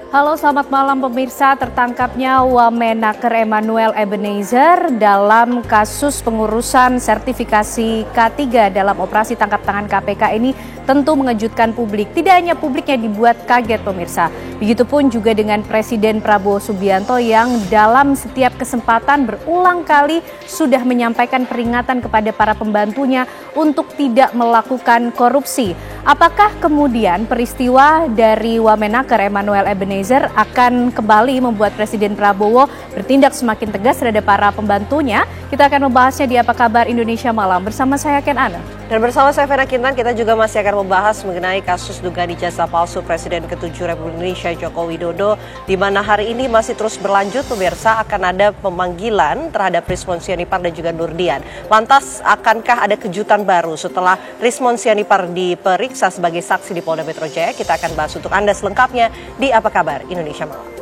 Halo, selamat malam pemirsa. Tertangkapnya Wamenaker Emmanuel Ebenezer dalam kasus pengurusan sertifikasi K3 dalam operasi tangkap tangan KPK ini tentu mengejutkan publik. Tidak hanya publiknya dibuat kaget pemirsa. Begitupun juga dengan Presiden Prabowo Subianto yang dalam setiap kesempatan berulang kali sudah menyampaikan peringatan kepada para pembantunya untuk tidak melakukan korupsi. Apakah kemudian peristiwa dari Wamenaker Emmanuel Ebenezer akan kembali membuat Presiden Prabowo bertindak semakin tegas terhadap para pembantunya? Kita akan membahasnya di Apa Kabar Indonesia Malam bersama saya Ken Ana. Dan bersama saya Vena Kintan, kita juga masih akan membahas mengenai kasus dugaan ijazah palsu Presiden ke-7 Republik Indonesia Joko Widodo, di mana hari ini masih terus berlanjut pemirsa, akan ada pemanggilan terhadap Rismon Sianipar dan juga Nurdian. Lantas akankah ada kejutan baru setelah Rismon Sianipar diperiksa sebagai saksi di Polda Metro Jaya? Kita akan bahas untuk Anda selengkapnya di Apa Kabar Indonesia Malam.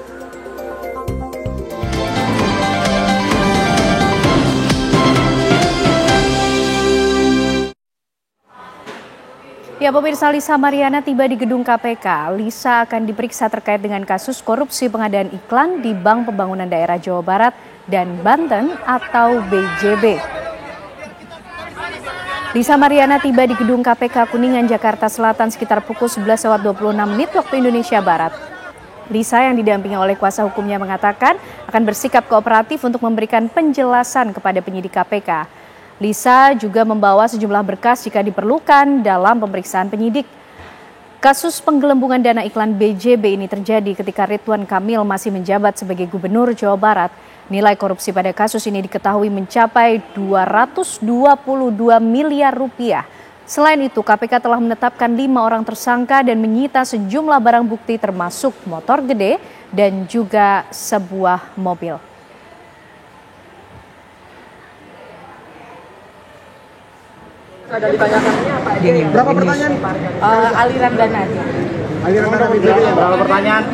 Ya pemirsa, Lisa Mariana tiba di gedung KPK. Lisa akan diperiksa terkait dengan kasus korupsi pengadaan iklan di Bank Pembangunan Daerah Jawa Barat dan Banten atau BJB. Lisa Mariana tiba di gedung KPK Kuningan, Jakarta Selatan sekitar pukul 11.26 waktu Indonesia Barat. Lisa yang didampingi oleh kuasa hukumnya mengatakan akan bersikap kooperatif untuk memberikan penjelasan kepada penyidik KPK. Lisa juga membawa sejumlah berkas jika diperlukan dalam pemeriksaan penyidik. Kasus penggelembungan dana iklan BJB ini terjadi ketika Ridwan Kamil masih menjabat sebagai Gubernur Jawa Barat. Nilai korupsi pada kasus ini diketahui mencapai 222 miliar rupiah. Selain itu, KPK telah menetapkan 5 orang tersangka dan menyita sejumlah barang bukti termasuk motor gede dan juga sebuah mobil. Ada ditanyakannya apa aja? Berapa pertanyaan? Aliran dana aja. Aliran dana BJB. Berapa pertanyaan?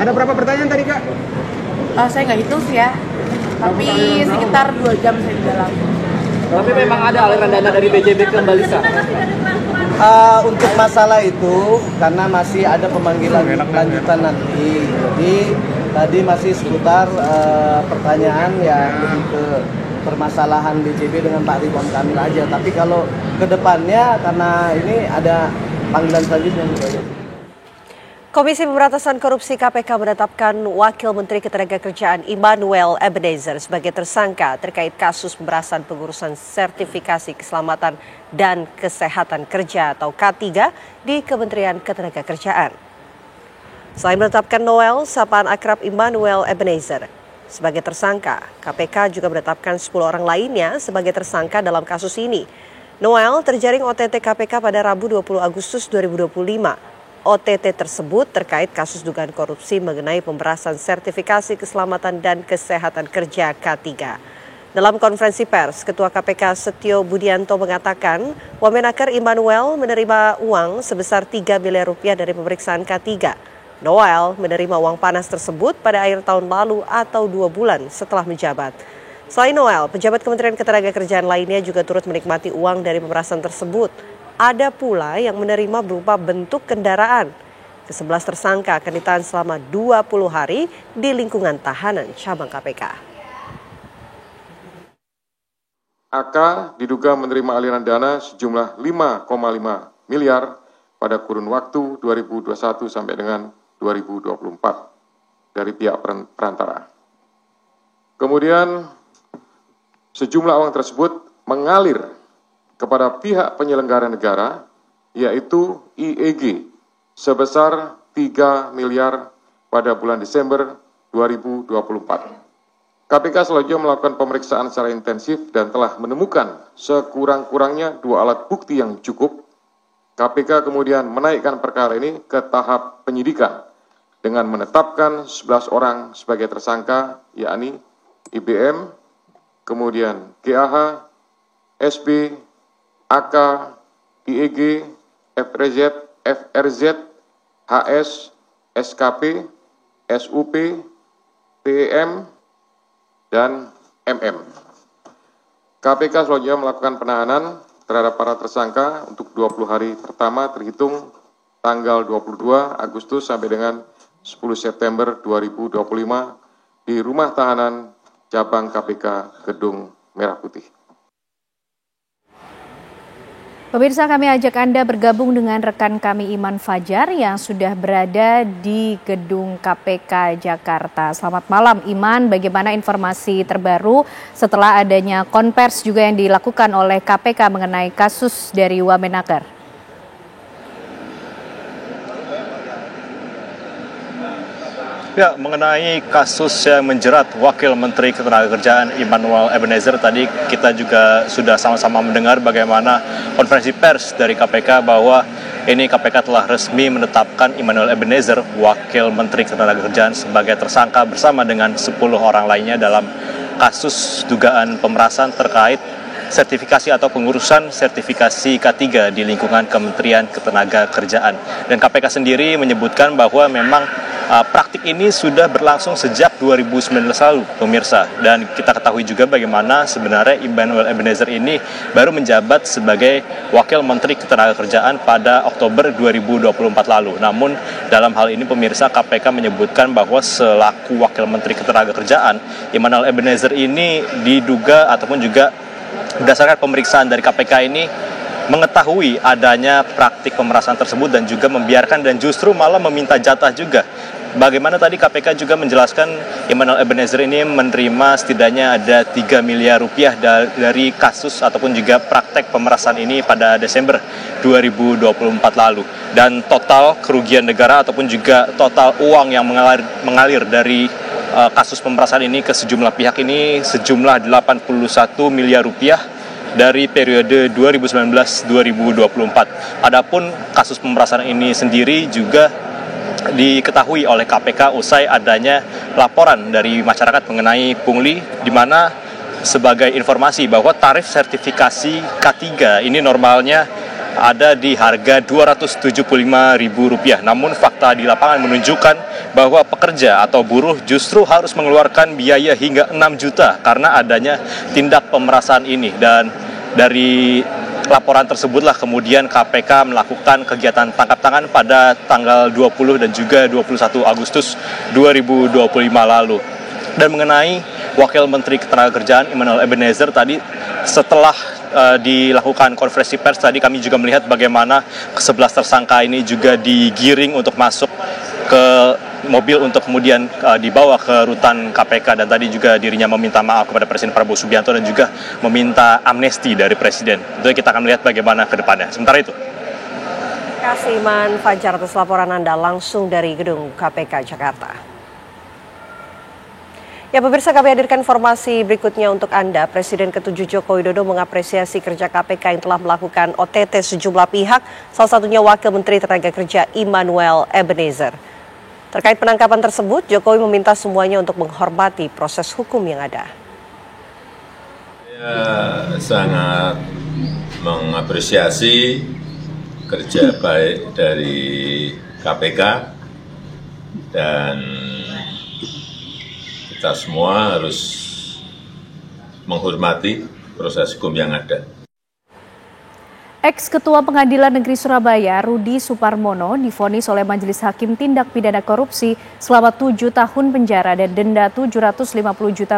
Ada berapa pertanyaan tadi, Kak? Saya nggak hitung sih ya. Tapi sekitar 2 jam saya di dalam. Tapi memang ada aliran dana dari BJB ke Mbak Lisa? Untuk masalah itu, karena masih ada pemanggilan lanjutan nanti. Jadi tadi masih seputar pertanyaan yang lebih ke permasalahan BJB dengan Pak Ridwan Kamil aja. Tapi kalau ke depannya karena ini ada panggilan selanjutnya juga. Komisi Pemberantasan Korupsi KPK menetapkan Wakil Menteri Ketenagakerjaan Emmanuel Ebenezer sebagai tersangka terkait kasus pemerasan pengurusan sertifikasi keselamatan dan kesehatan kerja atau K3 di Kementerian Ketenagakerjaan. Selain menetapkan Noel, sapaan akrab Emmanuel Ebenezer sebagai tersangka, KPK juga menetapkan 10 orang lainnya sebagai tersangka dalam kasus ini. Noel terjaring OTT KPK pada Rabu 20 Agustus 2025. OTT tersebut terkait kasus dugaan korupsi mengenai pemerasan sertifikasi keselamatan dan kesehatan kerja K3. Dalam konferensi pers, Ketua KPK Setio Budianto mengatakan Wamenaker Emmanuel menerima uang sebesar 3 miliar rupiah dari pemeriksaan K3. Noel menerima uang panas tersebut pada akhir tahun lalu atau 2 bulan setelah menjabat. Selain Noel, pejabat Kementerian Ketenagakerjaan lainnya juga turut menikmati uang dari pemerasan tersebut. Ada pula yang menerima berupa bentuk kendaraan. Ke-11 tersangka akan ditahan selama 20 hari di lingkungan tahanan cabang KPK. AK diduga menerima aliran dana sejumlah 5,5 miliar pada kurun waktu 2021 sampai dengan 2024 dari pihak perantara. Kemudian sejumlah uang tersebut mengalir kepada pihak penyelenggara negara, yaitu IEG, sebesar 3 miliar pada bulan Desember 2024. KPK selanjutnya melakukan pemeriksaan secara intensif dan telah menemukan sekurang-kurangnya 2 alat bukti yang cukup. KPK kemudian menaikkan perkara ini ke tahap penyidikan dengan menetapkan 11 orang sebagai tersangka, yakni IBM, kemudian GAH, SB, AK, IEG, FRZ, HS, SKP, SUP, TEM, dan MM. KPK selanjutnya melakukan penahanan terhadap para tersangka untuk 20 hari pertama terhitung tanggal 22 Agustus sampai dengan 10 September 2025 di Rumah Tahanan Cabang KPK Gedung Merah Putih. Pemirsa, kami ajak Anda bergabung dengan rekan kami Iman Fajar yang sudah berada di Gedung KPK Jakarta. Selamat malam Iman, bagaimana informasi terbaru setelah adanya konvers juga yang dilakukan oleh KPK mengenai kasus dari Wamenaker? Ya, mengenai kasus yang menjerat Wakil Menteri Ketenagakerjaan Immanuel Ebenezer, tadi kita juga sudah sama-sama mendengar bagaimana konferensi pers dari KPK bahwa ini KPK telah resmi menetapkan Immanuel Ebenezer, Wakil Menteri Ketenagakerjaan, sebagai tersangka bersama dengan 10 orang lainnya dalam kasus dugaan pemerasan terkait sertifikasi atau pengurusan sertifikasi K3 di lingkungan Kementerian Ketenagakerjaan. Dan KPK sendiri menyebutkan bahwa memang praktik ini sudah berlangsung sejak 2019 lalu, pemirsa. Dan kita ketahui juga bagaimana sebenarnya Immanuel Ebenezer ini baru menjabat sebagai Wakil Menteri Ketenagakerjaan pada Oktober 2024 lalu. Namun dalam hal ini pemirsa, KPK menyebutkan bahwa selaku Wakil Menteri Ketenagakerjaan, Immanuel Ebenezer ini diduga ataupun juga berdasarkan pemeriksaan dari KPK ini mengetahui adanya praktik pemerasan tersebut dan juga membiarkan dan justru malah meminta jatah juga. Bagaimana tadi KPK juga menjelaskan Immanuel Ebenezer ini menerima setidaknya ada 3 miliar rupiah dari kasus ataupun juga praktek pemerasan ini pada Desember 2024 lalu. Dan total kerugian negara ataupun juga total uang yang mengalir dari kasus pemerasan ini ke sejumlah pihak ini sejumlah 81 miliar rupiah dari periode 2019-2024. Adapun kasus pemerasan ini sendiri juga diketahui oleh KPK usai adanya laporan dari masyarakat mengenai pungli, di mana sebagai informasi bahwa tarif sertifikasi K3 ini normalnya ada di harga Rp275.000. Namun fakta di lapangan menunjukkan bahwa pekerja atau buruh justru harus mengeluarkan biaya hingga 6 juta karena adanya tindak pemerasan ini. Dan dari laporan tersebutlah kemudian KPK melakukan kegiatan tangkap tangan pada tanggal 20 dan juga 21 Agustus 2025 lalu. Dan mengenai Wakil Menteri Ketenagakerjaan Immanuel Ebenezer tadi, setelah dilakukan konferensi pers tadi, kami juga melihat bagaimana ke-11 tersangka ini juga digiring untuk masuk ke mobil untuk kemudian dibawa ke rutan KPK, dan tadi juga dirinya meminta maaf kepada Presiden Prabowo Subianto dan juga meminta amnesti dari Presiden. Tentunya kita akan melihat bagaimana ke depannya. Sementara itu. Terima kasih Iman Fajar atas laporan Anda langsung dari Gedung KPK Jakarta. Ya pemirsa, kami hadirkan informasi berikutnya untuk Anda. Presiden ke-7 Joko Widodo mengapresiasi kerja KPK yang telah melakukan OTT sejumlah pihak, salah satunya Wakil Menteri Tenagakerja Immanuel Ebenezer. Terkait penangkapan tersebut, Jokowi meminta semuanya untuk menghormati proses hukum yang ada. Saya sangat mengapresiasi kerja baik dari KPK dan kita semua harus menghormati proses hukum yang ada. Ex-Ketua Pengadilan Negeri Surabaya, Rudi Suparmono, divonis oleh Majelis Hakim Tindak Pidana Korupsi selama 7 tahun penjara dan denda Rp750 juta.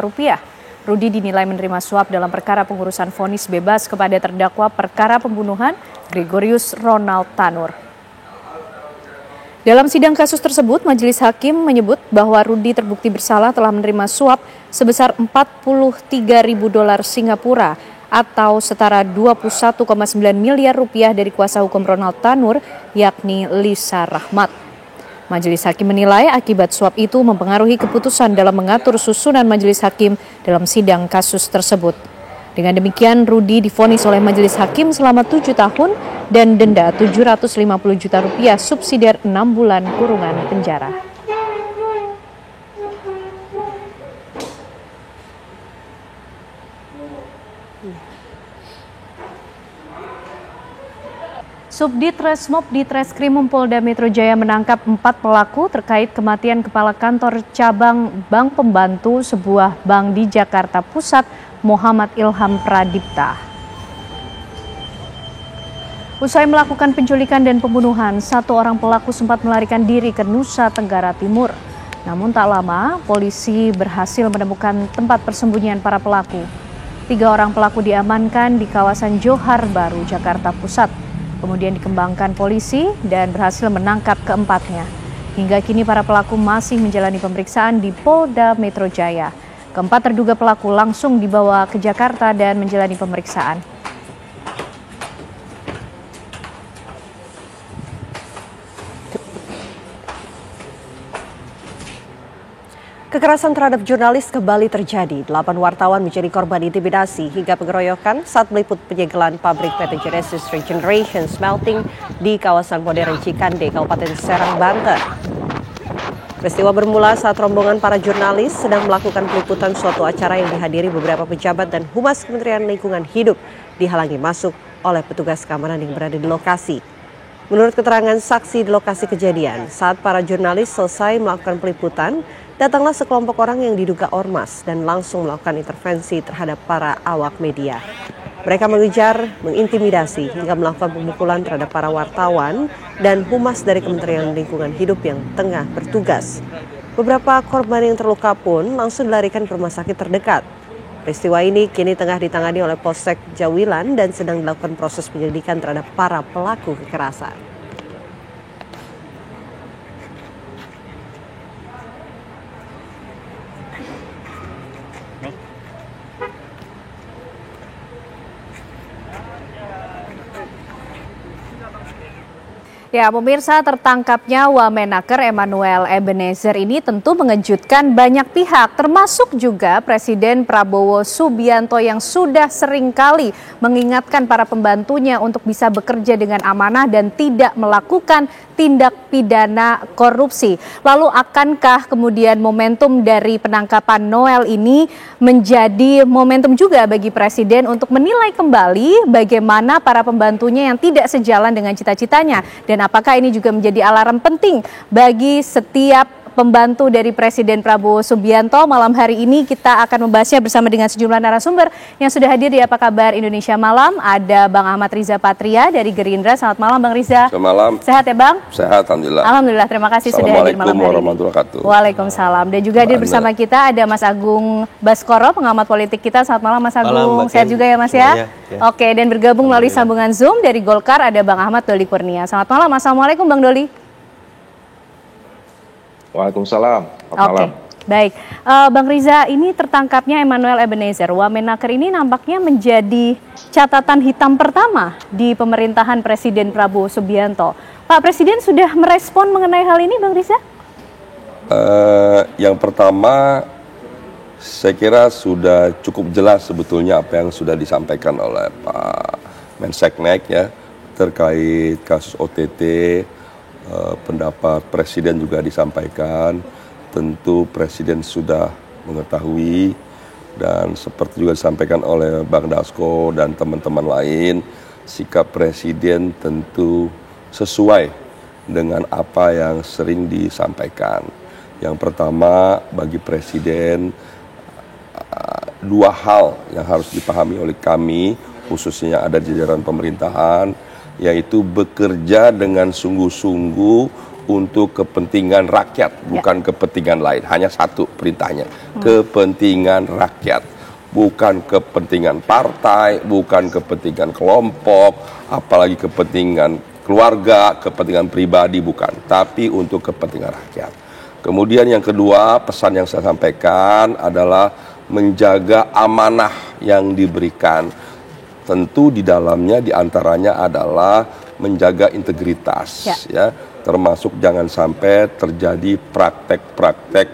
Rudi dinilai menerima suap dalam perkara pengurusan vonis bebas kepada terdakwa perkara pembunuhan Gregorius Ronald Tanur. Dalam sidang kasus tersebut, Majelis Hakim menyebut bahwa Rudi terbukti bersalah telah menerima suap sebesar $43.000 Singapura atau setara 21,9 miliar rupiah dari kuasa hukum Ronald Tanur, yakni Lisa Rahmat. Majelis Hakim menilai akibat suap itu mempengaruhi keputusan dalam mengatur susunan Majelis Hakim dalam sidang kasus tersebut. Dengan demikian, Rudi divonis oleh Majelis Hakim selama 7 tahun dan denda Rp750 juta subsidiar 6 bulan kurungan penjara. Subdit Resmob di Treskrimum Polda Metro Jaya menangkap 4 pelaku terkait kematian kepala kantor cabang Bank Pembantu sebuah bank di Jakarta Pusat, Muhammad Ilham Pradipta. Usai melakukan penculikan dan pembunuhan, satu orang pelaku sempat melarikan diri ke Nusa Tenggara Timur. Namun tak lama, polisi berhasil menemukan tempat persembunyian para pelaku. 3 orang pelaku diamankan di kawasan Johar Baru, Jakarta Pusat. Kemudian dikembangkan polisi dan berhasil menangkap keempatnya. Hingga kini para pelaku masih menjalani pemeriksaan di Polda Metro Jaya. Keempat terduga pelaku langsung dibawa ke Jakarta dan menjalani pemeriksaan. Kekerasan terhadap jurnalis kembali terjadi. 8 wartawan menjadi korban intimidasi hingga pengeroyokan saat meliput penyegelan pabrik PT Genesis Regeneration Smelting di kawasan modern Cikande, Kabupaten Serang, Banten. Peristiwa bermula saat rombongan para jurnalis sedang melakukan peliputan suatu acara yang dihadiri beberapa pejabat dan Humas Kementerian Lingkungan Hidup dihalangi masuk oleh petugas keamanan yang berada di lokasi. Menurut keterangan saksi di lokasi kejadian, saat para jurnalis selesai melakukan peliputan, datanglah sekelompok orang yang diduga ormas dan langsung melakukan intervensi terhadap para awak media. Mereka mengejar, mengintimidasi hingga melakukan pemukulan terhadap para wartawan dan humas dari Kementerian Lingkungan Hidup yang tengah bertugas. Beberapa korban yang terluka pun langsung dilarikan ke rumah sakit terdekat. Peristiwa ini kini tengah ditangani oleh Polsek Jawilan dan sedang dilakukan proses penyelidikan terhadap para pelaku kekerasan. Ya, pemirsa, tertangkapnya Wamenaker Emmanuel Ebenezer ini tentu mengejutkan banyak pihak, termasuk juga Presiden Prabowo Subianto yang sudah seringkali mengingatkan para pembantunya untuk bisa bekerja dengan amanah dan tidak melakukan tindak pidana korupsi. Lalu akankah kemudian momentum dari penangkapan Noel ini menjadi momentum juga bagi Presiden untuk menilai kembali bagaimana para pembantunya yang tidak sejalan dengan cita-citanya, dan apakah ini juga menjadi alarm penting bagi setiap pembantu dari Presiden Prabowo Subianto? Malam hari ini kita akan membahasnya bersama dengan sejumlah narasumber yang sudah hadir di Apa Kabar Indonesia Malam. Ada Bang Ahmad Riza Patria dari Gerindra. Selamat malam Bang Riza. Selamat malam. Sehat ya Bang? Sehat, Alhamdulillah. Alhamdulillah, terima kasih sudah hadir malam hari ini. Assalamualaikum warahmatullahi wabarakatuh. Waalaikumsalam. Dan juga hadir bersama kita ada Mas Agung Baskoro, pengamat politik kita. Selamat malam Mas Agung. Malam, sehat juga ya Mas ya? Oke, dan bergabung melalui sambungan Zoom dari Golkar ada Bang Ahmad Doli Kurnia. Selamat malam. Assalamualaikum Bang Doli. Waalaikumsalam. Oke, baik. Bang Riza, ini tertangkapnya Emmanuel Ebenezer, Wamenaker ini nampaknya menjadi catatan hitam pertama di pemerintahan Presiden Prabowo Subianto. Pak Presiden sudah merespon mengenai hal ini, Bang Riza? Yang pertama, saya kira sudah cukup jelas sebetulnya apa yang sudah disampaikan oleh Pak Menseknek ya, terkait kasus OTT. Pendapat Presiden juga disampaikan, tentu Presiden sudah mengetahui, dan seperti juga disampaikan oleh Bang Dasko dan teman-teman lain, sikap Presiden tentu sesuai dengan apa yang sering disampaikan. Yang pertama, bagi Presiden, 2 hal yang harus dipahami oleh kami, khususnya ada di jajaran pemerintahan, yaitu bekerja dengan sungguh-sungguh untuk kepentingan rakyat, bukan kepentingan lain. Hanya satu perintahnya, kepentingan rakyat. Bukan kepentingan partai, bukan kepentingan kelompok, apalagi kepentingan keluarga, kepentingan pribadi, bukan. Tapi untuk kepentingan rakyat. Kemudian yang kedua, pesan yang saya sampaikan adalah menjaga amanah yang diberikan. Tentu di dalamnya diantaranya adalah menjaga integritas, ya, termasuk jangan sampai terjadi praktek-praktek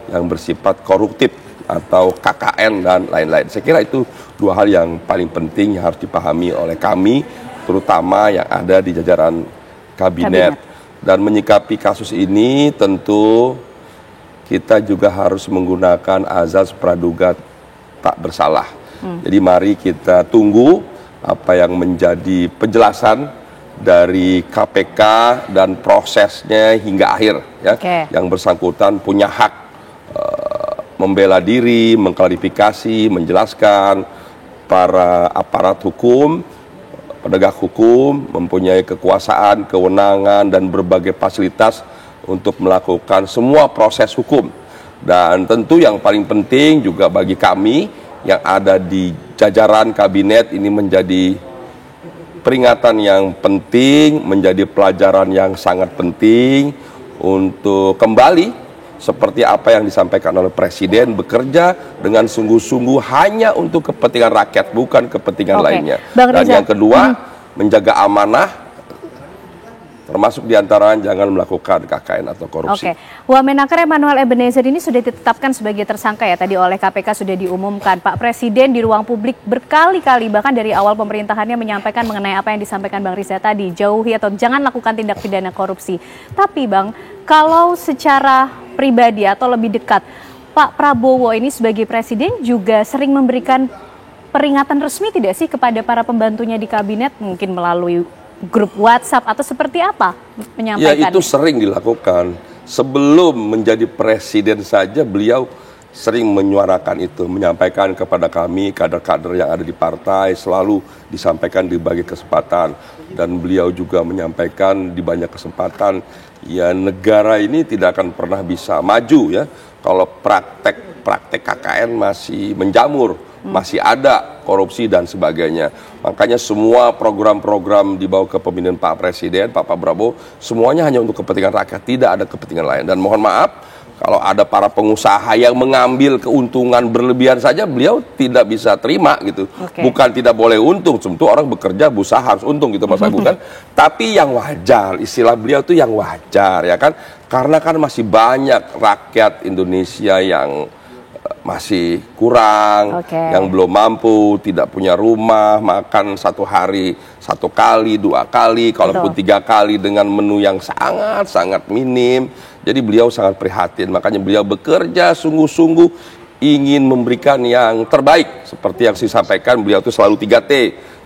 yang bersifat koruptif atau KKN dan lain-lain. Saya kira itu 2 hal yang paling penting yang harus dipahami oleh kami, terutama yang ada di jajaran kabinet. Dan menyikapi kasus ini tentu kita juga harus menggunakan azas praduga tak bersalah. Jadi mari kita tunggu apa yang menjadi penjelasan dari KPK dan prosesnya hingga akhir, ya. Yang bersangkutan punya hak membela diri, mengklarifikasi, menjelaskan. Para aparat hukum penegak hukum, mempunyai kekuasaan, kewenangan, dan berbagai fasilitas untuk melakukan semua proses hukum. Dan tentu yang paling penting juga bagi kami yang ada di jajaran kabinet ini menjadi peringatan yang penting, menjadi pelajaran yang sangat penting untuk kembali seperti apa yang disampaikan oleh Presiden, bekerja dengan sungguh-sungguh hanya untuk kepentingan rakyat, bukan kepentingan lainnya. Dan yang kedua, menjaga amanah, termasuk diantaranya jangan melakukan KKN atau korupsi. Wamenaker Emmanuel Ebenezer ini sudah ditetapkan sebagai tersangka ya, tadi oleh KPK sudah diumumkan. Pak Presiden di ruang publik berkali-kali, bahkan dari awal pemerintahannya menyampaikan mengenai apa yang disampaikan Bang Riza tadi, jauhi atau jangan lakukan tindak pidana korupsi. Tapi Bang, kalau secara pribadi atau lebih dekat, Pak Prabowo ini sebagai Presiden juga sering memberikan peringatan resmi tidak sih kepada para pembantunya di kabinet, mungkin melalui grup WhatsApp atau seperti apa menyampaikan? Ya, itu sering dilakukan. Sebelum menjadi presiden saja beliau sering menyuarakan itu, menyampaikan kepada kami kader-kader yang ada di partai, selalu disampaikan di berbagai kesempatan. Dan beliau juga menyampaikan di banyak kesempatan, ya negara ini tidak akan pernah bisa maju ya kalau praktek KKN masih menjamur, masih ada korupsi dan sebagainya. Makanya semua program-program di bawah kepemimpinan Pak Presiden, Pak Prabowo, semuanya hanya untuk kepentingan rakyat, tidak ada kepentingan lain. Dan mohon maaf, kalau ada para pengusaha yang mengambil keuntungan berlebihan saja, beliau tidak bisa terima gitu. Bukan tidak boleh untung, tentu orang bekerja, berusaha harus untung gitu Mas Agung kan. Tapi yang wajar, istilah beliau itu yang wajar ya kan. Karena kan masih banyak rakyat Indonesia yang masih kurang, yang belum mampu, tidak punya rumah, makan satu hari 1 kali, 2 kali, kalaupun 3 kali dengan menu yang sangat minim. Jadi beliau sangat prihatin, makanya beliau bekerja sungguh-sungguh ingin memberikan yang terbaik. Seperti yang saya sampaikan, beliau itu selalu 3T.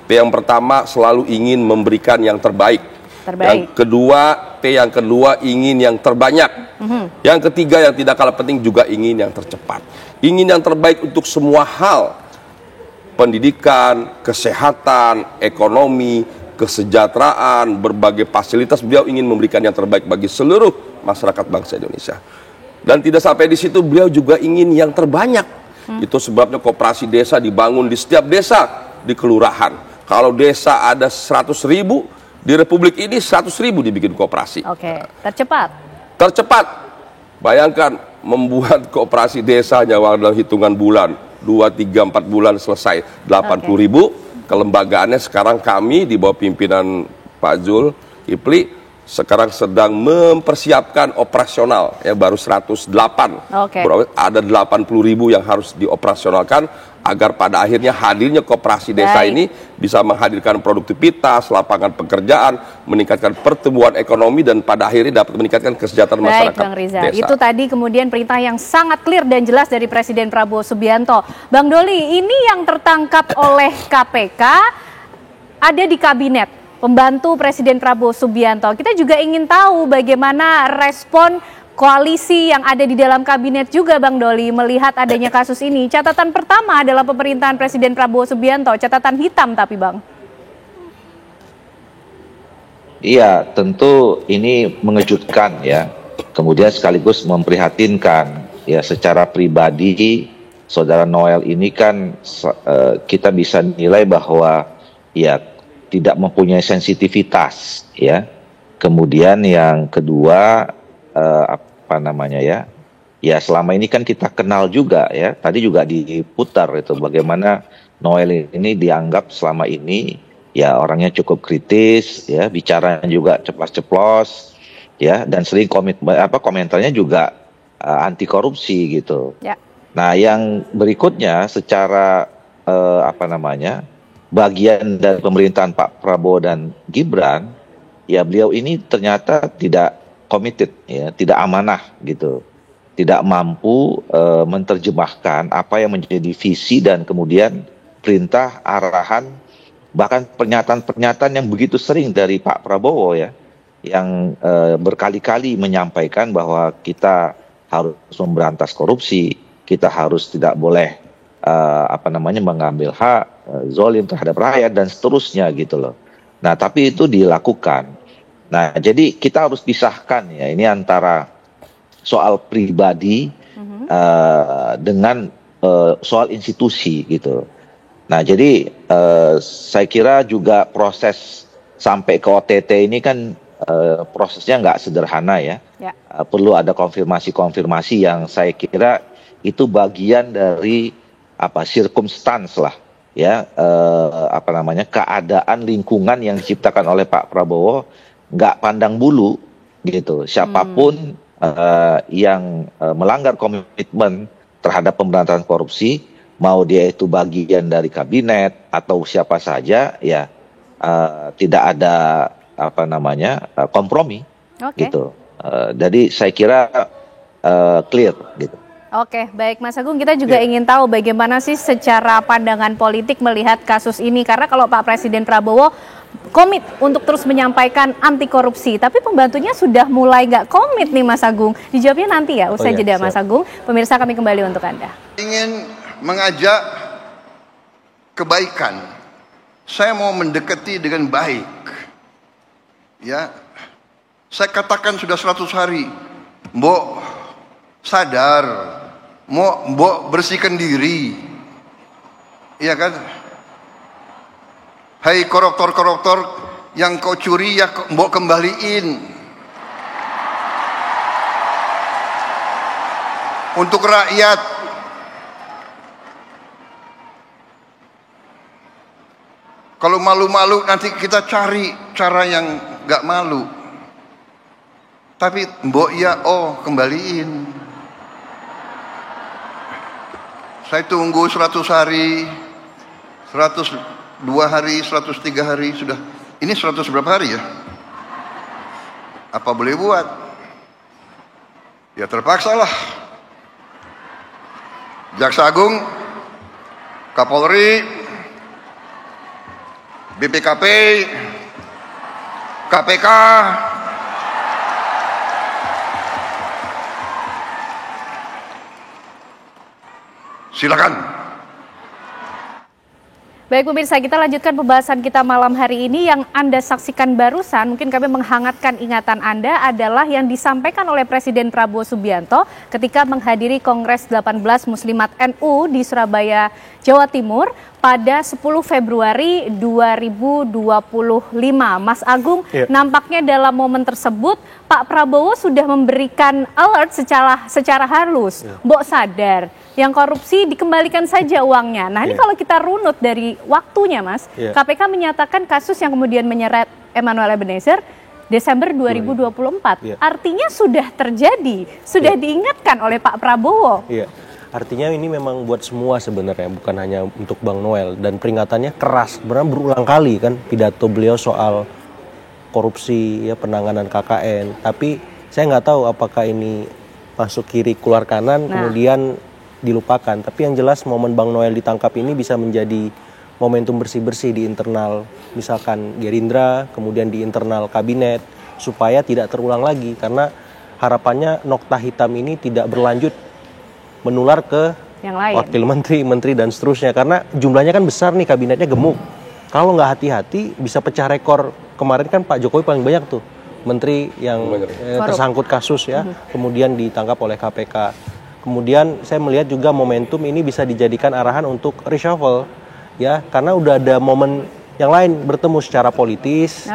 T yang pertama selalu ingin memberikan yang terbaik. Yang kedua ingin yang terbanyak. Yang ketiga yang tidak kalah penting juga ingin yang tercepat. Ingin yang terbaik untuk semua hal. Pendidikan, kesehatan, ekonomi, kesejahteraan, berbagai fasilitas, beliau ingin memberikan yang terbaik bagi seluruh masyarakat bangsa Indonesia. Dan tidak sampai di situ, beliau juga ingin yang terbanyak. Itu sebabnya koperasi desa dibangun di setiap desa, di kelurahan. Kalau desa ada 100.000, di Republik ini 100.000 dibikin koperasi. Tercepat. Bayangkan membuat koperasi desa nyawa dalam hitungan bulan, 2, 3, 4 bulan selesai, 80.000. Kelembagaannya sekarang kami di bawah pimpinan Pak Zulkifli sekarang sedang mempersiapkan operasional, ya baru 108. Ada 80.000 yang harus dioperasionalkan agar pada akhirnya hadirnya koperasi desa ini bisa menghadirkan produktivitas, lapangan pekerjaan, meningkatkan pertumbuhan ekonomi, dan pada akhirnya dapat meningkatkan kesejahteraan masyarakat Bang Riza, desa. itu tadi kemudian perintah yang sangat clear dan jelas dari Presiden Prabowo Subianto. Bang Doli, ini yang tertangkap oleh KPK ada di kabinet, pembantu Presiden Prabowo Subianto. Kita juga ingin tahu bagaimana respon koalisi yang ada di dalam kabinet juga Bang Doli melihat adanya kasus ini. Catatan pertama adalah pemerintahan Presiden Prabowo Subianto, catatan hitam tapi Bang. Iya, tentu ini mengejutkan ya. Kemudian sekaligus memprihatinkan ya, secara pribadi Saudara Noel ini kan kita bisa nilai bahwa ya tidak mempunyai sensitivitas ya. Kemudian yang kedua ya selama ini kan kita kenal juga ya, tadi juga diputar itu bagaimana Noel ini dianggap selama ini ya orangnya cukup kritis ya, bicaranya juga ceplas-ceplos ya, dan sering komentarnya juga anti korupsi gitu. Nah yang berikutnya secara bagian dari pemerintahan Pak Prabowo dan Gibran ya, beliau ini ternyata tidak committed ya, tidak amanah gitu, tidak mampu menerjemahkan apa yang menjadi visi dan kemudian perintah, arahan, bahkan pernyataan-pernyataan yang begitu sering dari Pak Prabowo ya, yang berkali-kali menyampaikan bahwa kita harus memberantas korupsi, kita harus tidak boleh mengambil hak, zolim terhadap rakyat dan seterusnya gitu loh. Nah, tapi itu dilakukan. Nah, jadi kita harus pisahkan ya, ini antara soal pribadi dengan soal institusi gitu. Nah, jadi saya kira juga proses sampai ke OTT ini kan prosesnya nggak sederhana ya. Perlu ada konfirmasi-konfirmasi yang saya kira itu bagian dari circumstance lah ya, keadaan lingkungan yang diciptakan oleh Pak Prabowo, nggak pandang bulu gitu. Siapapun yang melanggar komitmen terhadap pemberantasan korupsi, mau dia itu bagian dari kabinet atau siapa saja ya, tidak ada kompromi gitu. Jadi saya kira clear gitu. Oke, baik Mas Agung, kita juga ingin tahu bagaimana sih secara pandangan politik melihat kasus ini, karena kalau Pak Presiden Prabowo komit untuk terus menyampaikan anti korupsi, tapi pembantunya sudah mulai nggak komit nih Mas Agung. Dijawabnya nanti ya, usai jeda Mas Agung. Pemirsa, kami kembali untuk Anda. Ingin mengajak kebaikan, saya mau mendekati dengan baik. Ya, saya katakan sudah 100 hari, Mbok sadar, Mbok bersihkan diri, iya kan? Hai koruptor-koruptor yang kau curi ya Mbok kembaliin untuk rakyat. Kalau malu-malu nanti kita cari cara yang gak malu. Tapi Mbok ya kembaliin. Saya tunggu 100 hari, 102 hari, 103 hari sudah. Ini 100 berapa hari ya? Apa boleh buat? Ya terpaksa lah. Jaksa Agung, Kapolri, BPKP, KPK, silakan. Baik pemirsa, kita lanjutkan pembahasan kita malam hari ini. Yang Anda saksikan barusan, mungkin kami menghangatkan ingatan Anda, adalah yang disampaikan oleh Presiden Prabowo Subianto ketika menghadiri Kongres 18 Muslimat NU di Surabaya, Jawa Timur pada 10 Februari 2025. Mas Agung, nampaknya dalam momen tersebut Pak Prabowo sudah memberikan alert secara halus. Mbok sadar, yang korupsi dikembalikan saja uangnya. Nah ini kalau kita runut dari waktunya Mas, KPK menyatakan kasus yang kemudian menyeret Emmanuel Ebenezer Desember 2024. Artinya sudah terjadi, sudah diingatkan oleh Pak Prabowo. Artinya ini memang buat semua sebenarnya, bukan hanya untuk Bang Noel. Dan peringatannya keras, sebenarnya berulang kali kan pidato beliau soal korupsi, ya penanganan KKN. Tapi saya nggak tahu apakah ini masuk kiri keluar kanan, kemudian dilupakan. Tapi yang jelas momen Bang Noel ditangkap ini bisa menjadi momentum bersih-bersih di internal, misalkan Gerindra, kemudian di internal kabinet, supaya tidak terulang lagi. Karena harapannya nokta hitam ini tidak berlanjut menular ke yang lain, wakil menteri dan seterusnya. Karena jumlahnya kan besar nih, kabinetnya gemuk. Kalau nggak hati-hati bisa pecah rekor. Kemarin kan Pak Jokowi paling banyak tuh menteri yang tersangkut kasus ya, kemudian ditangkap oleh KPK. Kemudian saya melihat juga momentum ini bisa dijadikan arahan untuk reshuffle ya, karena udah ada momen yang lain bertemu secara politis,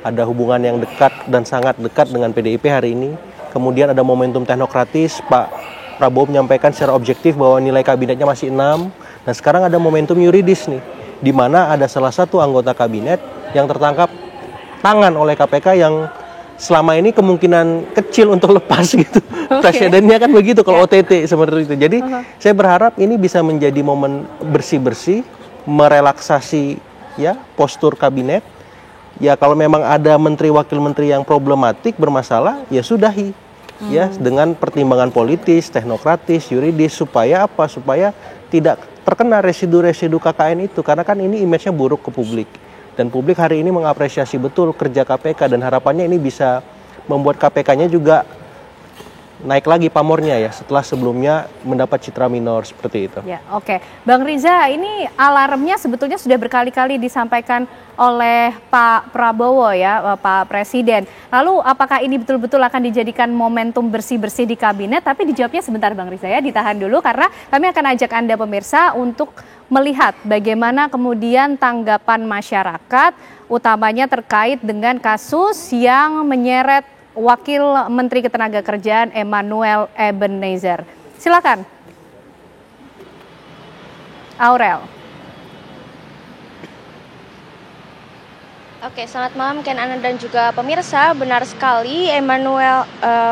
ada hubungan yang dekat dan sangat dekat dengan PDIP hari ini. Kemudian ada momentum teknokratis, Pak Prabowo menyampaikan secara objektif bahwa nilai kabinetnya masih 6. Dan sekarang ada momentum yuridis nih, di mana ada salah satu anggota kabinet yang tertangkap tangan oleh KPK yang selama ini kemungkinan kecil untuk lepas gitu. Presidennya kan begitu kalau OTT seperti itu. Jadi saya berharap ini bisa menjadi momen bersih-bersih, merelaksasi ya postur kabinet. Ya kalau memang ada menteri wakil menteri yang problematik bermasalah, ya sudahi. Ya dengan pertimbangan politis, teknokratis, yuridis, supaya apa? Supaya tidak terkena residu-residu KKN itu, karena kan ini image-nya buruk ke publik. Dan publik hari ini mengapresiasi betul kerja KPK, dan harapannya ini bisa membuat KPK-nya juga naik lagi pamornya ya setelah sebelumnya mendapat citra minor seperti itu. Ya, oke. Bang Riza, ini alarmnya sebetulnya sudah berkali-kali disampaikan oleh Pak Prabowo ya, Pak Presiden. Lalu apakah ini betul-betul akan dijadikan momentum bersih-bersih di kabinet? Tapi dijawabnya sebentar Bang Riza ya, ditahan dulu karena kami akan ajak Anda pemirsa untuk melihat bagaimana kemudian tanggapan masyarakat, utamanya terkait dengan kasus yang menyeret Wakil Menteri Ketenagakerjaan Emmanuel Ebenezer. Silakan, Aurel. Oke, selamat malam Ken Ana dan juga pemirsa. Benar sekali,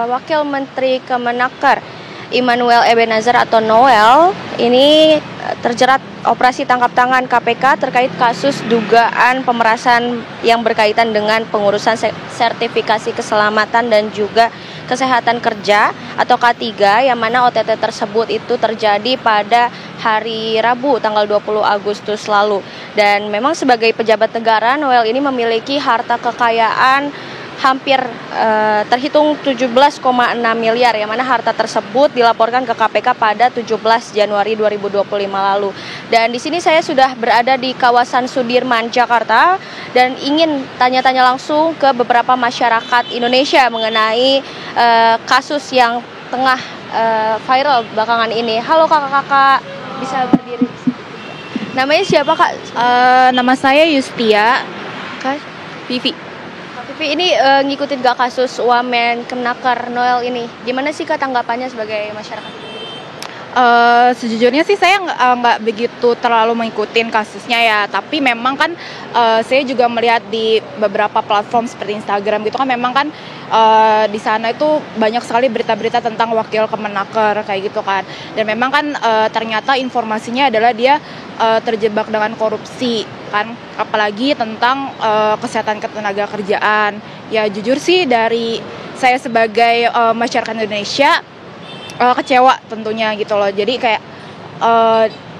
Wakil Menteri Kemenaker Emmanuel Ebenezer atau Noel ini terjerat operasi tangkap tangan KPK terkait kasus dugaan pemerasan yang berkaitan dengan pengurusan sertifikasi keselamatan dan juga kesehatan kerja atau K3 yang mana OTT tersebut itu terjadi pada hari Rabu tanggal 20 Agustus lalu. Dan memang sebagai pejabat negara, Noel ini memiliki harta kekayaan hampir terhitung 17,6 miliar, yang mana harta tersebut dilaporkan ke KPK pada 17 Januari 2025 lalu. Dan di sini saya sudah berada di kawasan Sudirman, Jakarta, dan ingin tanya-tanya langsung ke beberapa masyarakat Indonesia mengenai kasus yang tengah viral belakangan ini. Halo kakak-kakak, bisa berdiri? Namanya siapa kak? Nama saya Yustia. Kak? Vivi. Vivi, ini ngikutin gak kasus Wamen Kemenaker Noel ini? Gimana sih kak tanggapannya sebagai masyarakat? Sejujurnya sih saya nggak begitu terlalu mengikuti kasusnya ya, tapi memang kan saya juga melihat di beberapa platform seperti Instagram gitu kan, memang kan di sana itu banyak sekali berita-berita tentang Wakil Kemenaker kayak gitu kan, dan memang kan ternyata informasinya adalah dia terjebak dengan korupsi kan, apalagi tentang kesehatan ketenagakerjaan. Ya jujur sih dari saya sebagai masyarakat Indonesia kecewa tentunya gitu loh. Jadi kayak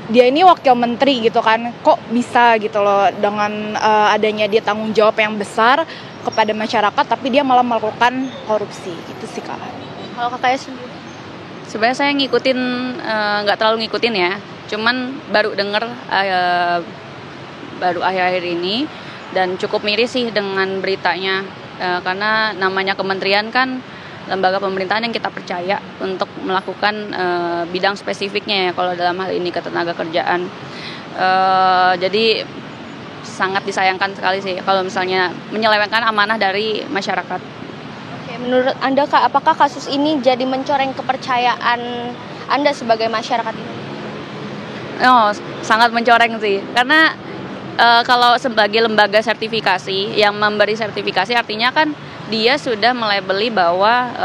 dia ini wakil menteri gitu kan, kok bisa gitu loh dengan adanya dia tanggung jawab yang besar kepada masyarakat tapi dia malah melakukan korupsi gitu sih kak. Kalau kakaknya sendiri? Sebenarnya saya ngikutin, nggak terlalu ngikutin ya, cuman baru denger baru akhir-akhir ini dan cukup miris sih dengan beritanya, karena namanya kementerian kan lembaga pemerintahan yang kita percaya untuk melakukan bidang spesifiknya ya, kalau dalam hal ini ketenagakerjaan. Jadi sangat disayangkan sekali sih kalau misalnya menyelewengkan amanah dari masyarakat. Oke, menurut Anda kak, apakah kasus ini jadi mencoreng kepercayaan Anda sebagai masyarakat ini? Oh, sangat mencoreng sih, karena kalau sebagai lembaga sertifikasi yang memberi sertifikasi artinya kan dia sudah melabeli bahwa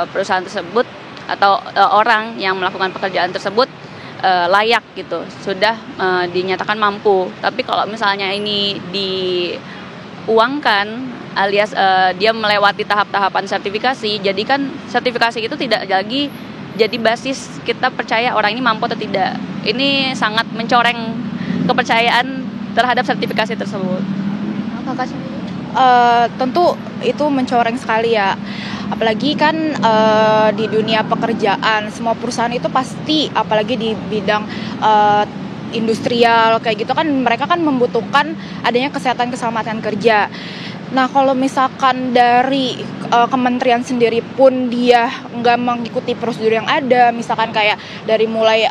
perusahaan tersebut atau orang yang melakukan pekerjaan tersebut layak gitu, sudah dinyatakan mampu. Tapi kalau misalnya ini diuangkan alias dia melewati tahap-tahapan sertifikasi, jadi kan sertifikasi itu tidak lagi jadi basis kita percaya orang ini mampu atau tidak. Ini sangat mencoreng kepercayaan terhadap sertifikasi tersebut. Kakak sendiri? Tentu itu mencoreng sekali ya, apalagi kan di dunia pekerjaan semua perusahaan itu pasti, apalagi di bidang industrial kayak gitu kan, mereka kan membutuhkan adanya kesehatan keselamatan kerja. Nah kalau misalkan dari kementerian sendiri pun dia nggak mengikuti prosedur yang ada, misalkan kayak dari mulai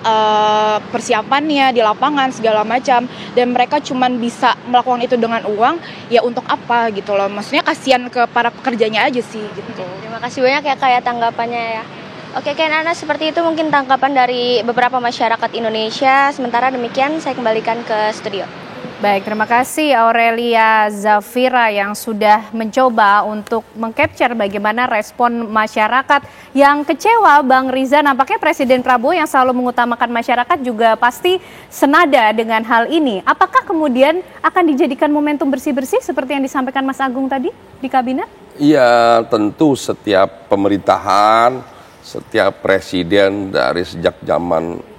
persiapannya di lapangan segala macam, dan mereka cuman bisa melakukan itu dengan uang, ya untuk apa gitu loh, maksudnya kasihan ke para pekerjanya aja sih gitu. Terima kasih banyak ya kayak tanggapannya ya. Oke Ken Ana, seperti itu mungkin tanggapan dari beberapa masyarakat Indonesia. Sementara demikian saya kembalikan ke studio. Baik, terima kasih Aurelia Zafira yang sudah mencoba untuk mengcapture bagaimana respon masyarakat yang kecewa. Bang Riza, nampaknya Presiden Prabowo yang selalu mengutamakan masyarakat juga pasti senada dengan hal ini. Apakah kemudian akan dijadikan momentum bersih-bersih seperti yang disampaikan Mas Agung tadi di kabinet? Iya, tentu setiap pemerintahan, setiap presiden dari sejak zaman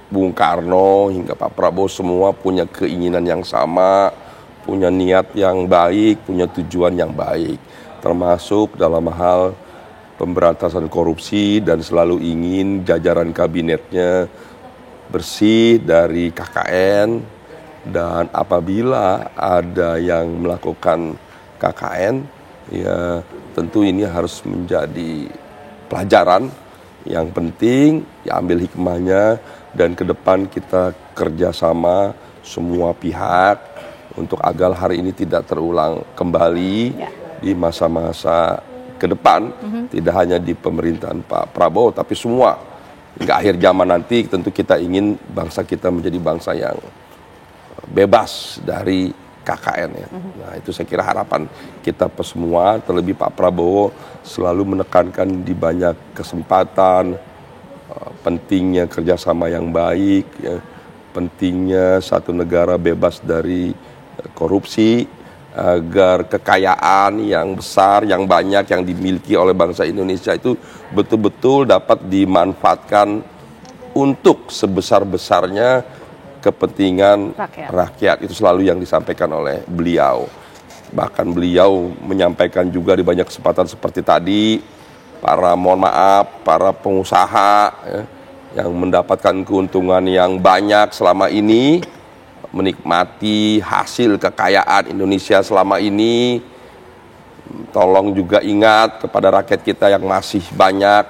Bung Karno hingga Pak Prabowo semua punya keinginan yang sama, punya niat yang baik, punya tujuan yang baik, termasuk dalam hal pemberantasan korupsi dan selalu ingin jajaran kabinetnya bersih dari KKN, dan apabila ada yang melakukan KKN, ya tentu ini harus menjadi pelajaran yang penting, diambil hikmahnya, dan ke depan kita kerjasama semua pihak untuk agar hari ini tidak terulang kembali di masa-masa ke depan, tidak hanya di pemerintahan Pak Prabowo, tapi semua. Hingga akhir zaman nanti tentu kita ingin bangsa kita menjadi bangsa yang bebas dari KKN ya. Nah itu saya kira harapan kita semua, terlebih Pak Prabowo selalu menekankan di banyak kesempatan pentingnya kerjasama yang baik, ya, pentingnya satu negara bebas dari korupsi, agar kekayaan yang besar, yang banyak yang dimiliki oleh bangsa Indonesia itu betul-betul dapat dimanfaatkan untuk sebesar-besarnya kepentingan rakyat. Itu selalu yang disampaikan oleh beliau. Bahkan beliau menyampaikan juga di banyak kesempatan seperti tadi, para pengusaha ya, yang mendapatkan keuntungan yang banyak selama ini, menikmati hasil kekayaan Indonesia selama ini, tolong juga ingat kepada rakyat kita yang masih banyak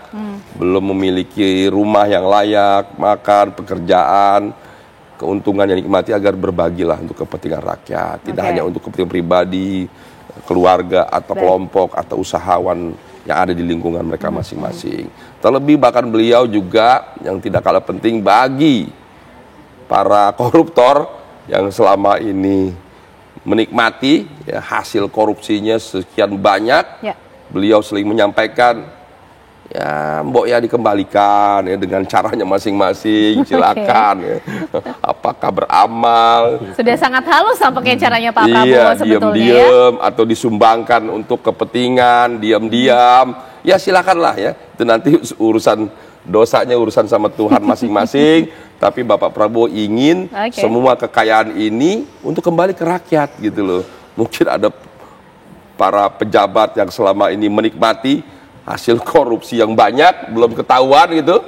belum memiliki rumah yang layak, makan, pekerjaan, keuntungan yang dinikmati, agar berbagilah untuk kepentingan rakyat, tidak hanya untuk kepentingan pribadi, keluarga atau kelompok atau usahawan yang ada di lingkungan mereka masing-masing. Terlebih bahkan beliau juga yang tidak kalah penting bagi para koruptor yang selama ini menikmati ya, hasil korupsinya sekian banyak, beliau sering menyampaikan, ya mbok ya dikembalikan ya dengan caranya masing-masing, silakan ya. Apakah beramal, sudah sangat halus tampaknya caranya Pak Prabowo sebetulnya diam-diam atau disumbangkan untuk kepentingan, diam-diam, ya silakanlah ya, itu nanti urusan dosanya urusan sama Tuhan masing-masing. Tapi Bapak Prabowo ingin semua kekayaan ini untuk kembali ke rakyat gitu loh. Mungkin ada para pejabat yang selama ini menikmati hasil korupsi yang banyak belum ketahuan gitu.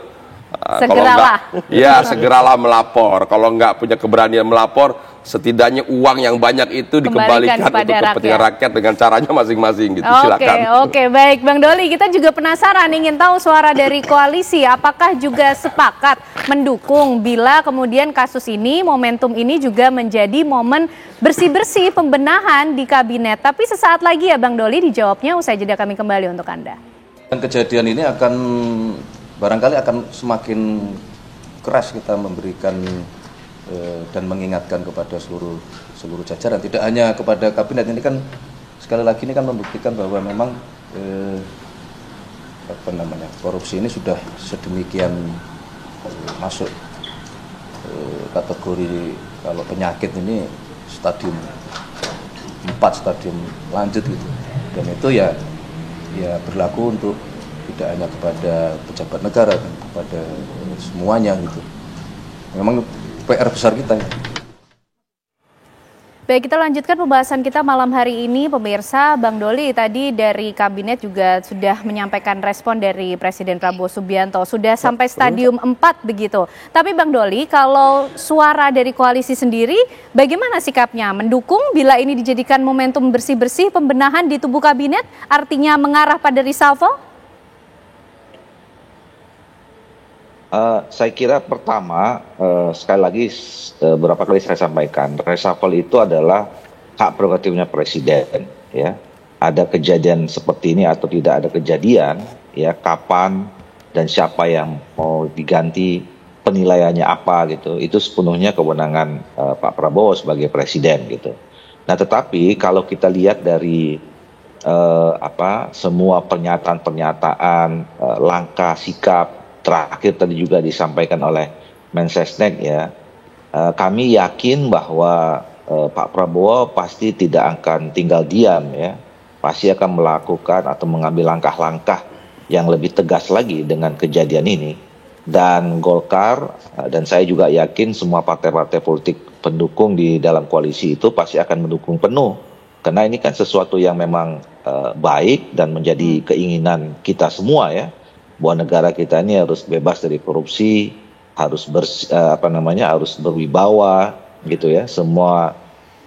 Segeralah melapor. Kalau nggak punya keberanian melapor, setidaknya uang yang banyak itu dikembalikan untuk kepentingan rakyat dengan caranya masing-masing gitu. Silakan. Oke, baik Bang Doli, kita juga penasaran ingin tahu suara dari koalisi, apakah juga sepakat mendukung bila kemudian kasus ini, momentum ini juga menjadi momen bersih-bersih pembenahan di kabinet. Tapi sesaat lagi ya Bang Doli, dijawabnya usai jeda, kami kembali untuk Anda. Dan kejadian ini akan barangkali akan semakin keras kita memberikan dan mengingatkan kepada seluruh jajaran, tidak hanya kepada kabinet. Ini kan sekali lagi ini kan membuktikan bahwa memang korupsi ini sudah sedemikian masuk kategori, kalau penyakit ini stadium 4, stadium lanjut gitu. Dan itu ya berlaku untuk tidak hanya kepada pejabat negara, kepada semuanya gitu. Memang PR besar kita. Baik, kita lanjutkan pembahasan kita malam hari ini, pemirsa. Bang Doli, tadi dari kabinet juga sudah menyampaikan respon dari Presiden Prabowo Subianto. Sudah sampai stadium 4 begitu. Tapi Bang Doli, kalau suara dari koalisi sendiri, bagaimana sikapnya? Mendukung bila ini dijadikan momentum bersih-bersih pembenahan di tubuh kabinet? Artinya mengarah pada reshuffle? Saya kira pertama, sekali lagi beberapa kali saya sampaikan, reshuffle itu adalah hak prerogatifnya presiden. Ya, ada kejadian seperti ini atau tidak ada kejadian, ya kapan dan siapa yang mau diganti, penilaiannya apa gitu, itu sepenuhnya kewenangan Pak Prabowo sebagai presiden gitu. Nah, tetapi kalau kita lihat dari semua pernyataan-pernyataan, langkah sikap terakhir tadi juga disampaikan oleh Mensesnek ya, kami yakin bahwa Pak Prabowo pasti tidak akan tinggal diam ya, pasti akan melakukan atau mengambil langkah-langkah yang lebih tegas lagi dengan kejadian ini. Dan Golkar dan saya juga yakin semua partai-partai politik pendukung di dalam koalisi itu pasti akan mendukung penuh, karena ini kan sesuatu yang memang baik dan menjadi keinginan kita semua ya, bahwa negara kita ini harus bebas dari korupsi, harus harus berwibawa gitu ya. Semua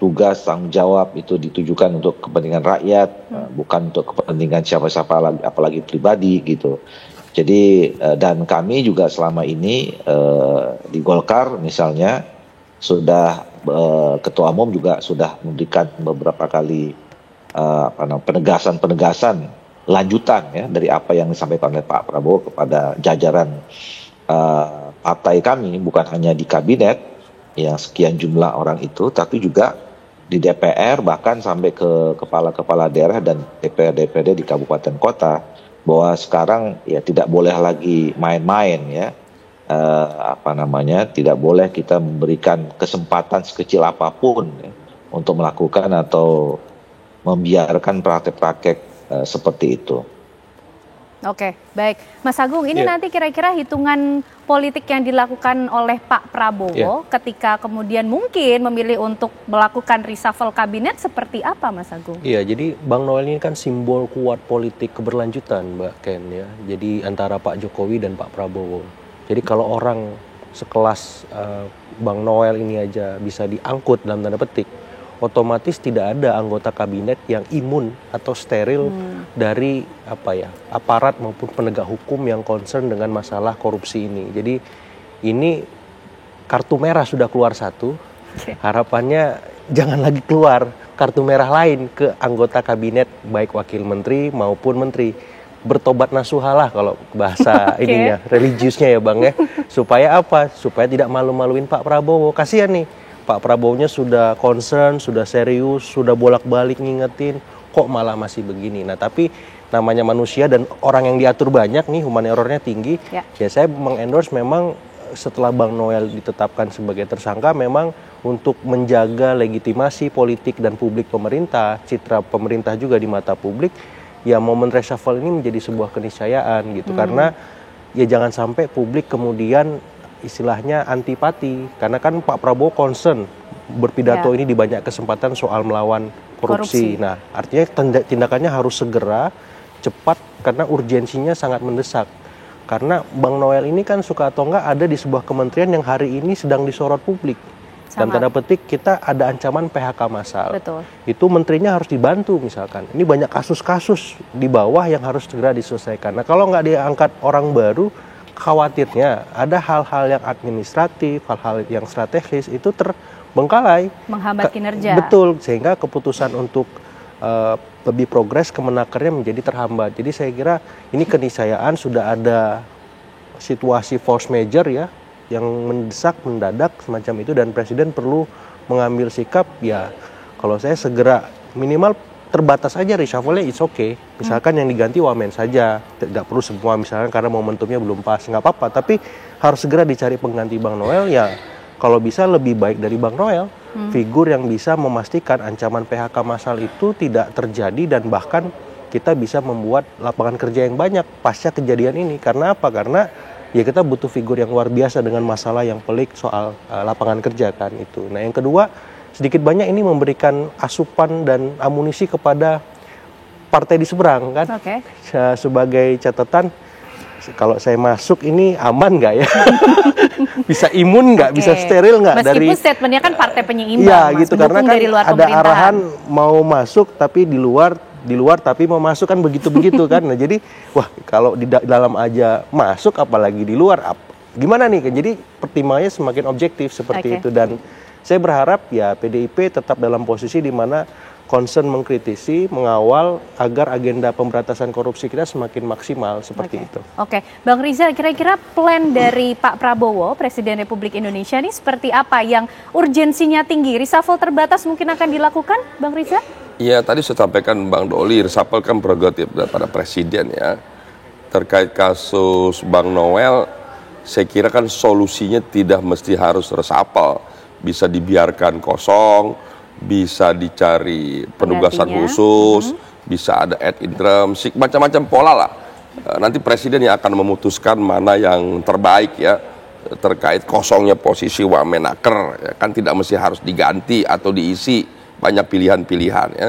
tugas tanggung jawab itu ditujukan untuk kepentingan rakyat, bukan untuk kepentingan siapa-siapa apalagi pribadi gitu. Jadi dan kami juga selama ini di Golkar misalnya sudah Ketua Umum juga sudah memberikan beberapa kali penegasan lanjutan ya dari apa yang disampaikan oleh Pak Prabowo kepada jajaran partai kami, bukan hanya di kabinet yang sekian jumlah orang itu, tapi juga di DPR, bahkan sampai ke kepala-kepala daerah dan DPR-DPD di kabupaten kota, bahwa sekarang ya tidak boleh lagi main-main ya, tidak boleh kita memberikan kesempatan sekecil apapun ya, untuk melakukan atau membiarkan praktek-praktek seperti itu. Oke, baik. Mas Agung, ini nanti kira-kira hitungan politik yang dilakukan oleh Pak Prabowo ketika kemudian mungkin memilih untuk melakukan reshuffle kabinet seperti apa, Mas Agung? Iya, jadi Bang Noel ini kan simbol kuat politik keberlanjutan, Mbak Ken ya. Jadi antara Pak Jokowi dan Pak Prabowo. Jadi kalau orang sekelas Bang Noel ini aja bisa diangkut dalam tanda petik, otomatis tidak ada anggota kabinet yang imun atau steril dari aparat maupun penegak hukum yang concern dengan masalah korupsi ini. Jadi ini kartu merah sudah keluar satu, harapannya jangan lagi keluar kartu merah lain ke anggota kabinet baik wakil menteri maupun menteri. Bertobat nasuhalah kalau bahasa ininya, religiusnya ya Bang ya. Supaya apa? Supaya tidak malu-maluin Pak Prabowo. Kasihan nih. Pak Prabowo-nya sudah concern, sudah serius, sudah bolak-balik ngingetin, kok malah masih begini. Nah tapi namanya manusia dan orang yang diatur banyak nih, human error-nya tinggi. Ya saya mengendorse memang setelah Bang Noel ditetapkan sebagai tersangka, memang untuk menjaga legitimasi politik dan publik pemerintah, citra pemerintah juga di mata publik, ya momen reshuffle ini menjadi sebuah keniscayaan gitu. Karena ya jangan sampai publik kemudian istilahnya antipati, karena kan Pak Prabowo concern berpidato ini di banyak kesempatan soal melawan korupsi. Nah artinya tindakannya harus segera, cepat, karena urgensinya sangat mendesak. Karena Bang Noel ini kan suka atau enggak ada di sebuah kementerian yang hari ini sedang disorot publik. Dan tanda petik kita ada ancaman PHK massal. Betul. Itu menterinya harus dibantu misalkan. Ini banyak kasus-kasus di bawah yang harus segera diselesaikan. Nah kalau nggak diangkat orang baru, khawatirnya ada hal-hal yang administratif, hal-hal yang strategis itu terbengkalai. Menghambat kinerja. Betul, sehingga keputusan untuk lebih progres kemenakernya menjadi terhambat. Jadi saya kira ini keniscayaan sudah ada situasi force major ya, yang mendesak, mendadak semacam itu, dan Presiden perlu mengambil sikap ya kalau saya segera minimal terbatas aja reshuffle-nya, it's okay. Misalkan yang diganti wamen saja, tidak perlu semua misalkan karena momentumnya belum pas, nggak apa-apa. Tapi harus segera dicari pengganti Bang Noel ya, kalau bisa lebih baik dari Bang Noel, figur yang bisa memastikan ancaman PHK massal itu tidak terjadi dan bahkan kita bisa membuat lapangan kerja yang banyak pasca kejadian ini. Karena apa? Karena ya kita butuh figur yang luar biasa dengan masalah yang pelik soal lapangan kerja kan itu. Nah yang kedua, sedikit banyak ini memberikan asupan dan amunisi kepada partai di seberang kan. Sebagai catatan, kalau saya masuk ini aman nggak ya? Bisa imun nggak? Bisa steril nggak? Meskipun statementnya kan partai penyeimbang, ya, gitu, karena kan ada arahan mau masuk tapi di luar tapi mau masuk kan begitu-begitu kan. Nah jadi wah kalau di dalam aja masuk apalagi di luar gimana nih? Jadi pertimbangannya semakin objektif seperti itu, dan saya berharap ya PDIP tetap dalam posisi di mana concern mengkritisi, mengawal agar agenda pemberantasan korupsi kita semakin maksimal seperti itu. Oke, Bang Riza, kira-kira plan dari Pak Prabowo, Presiden Republik Indonesia ini seperti apa yang urgensinya tinggi? Reshuffle terbatas mungkin akan dilakukan, Bang Riza? Iya, tadi saya sampaikan Bang Doli, reshuffle kan prerogatif daripada Presiden ya. Terkait kasus Bang Noel, saya kira kan solusinya tidak mesti harus reshuffle. Bisa dibiarkan kosong, bisa dicari penugasan khusus, bisa ada ad interim, macam-macam pola lah. Nanti Presiden yang akan memutuskan mana yang terbaik ya, terkait kosongnya posisi Wamenaker ya, kan tidak mesti harus diganti atau diisi, banyak pilihan-pilihan ya.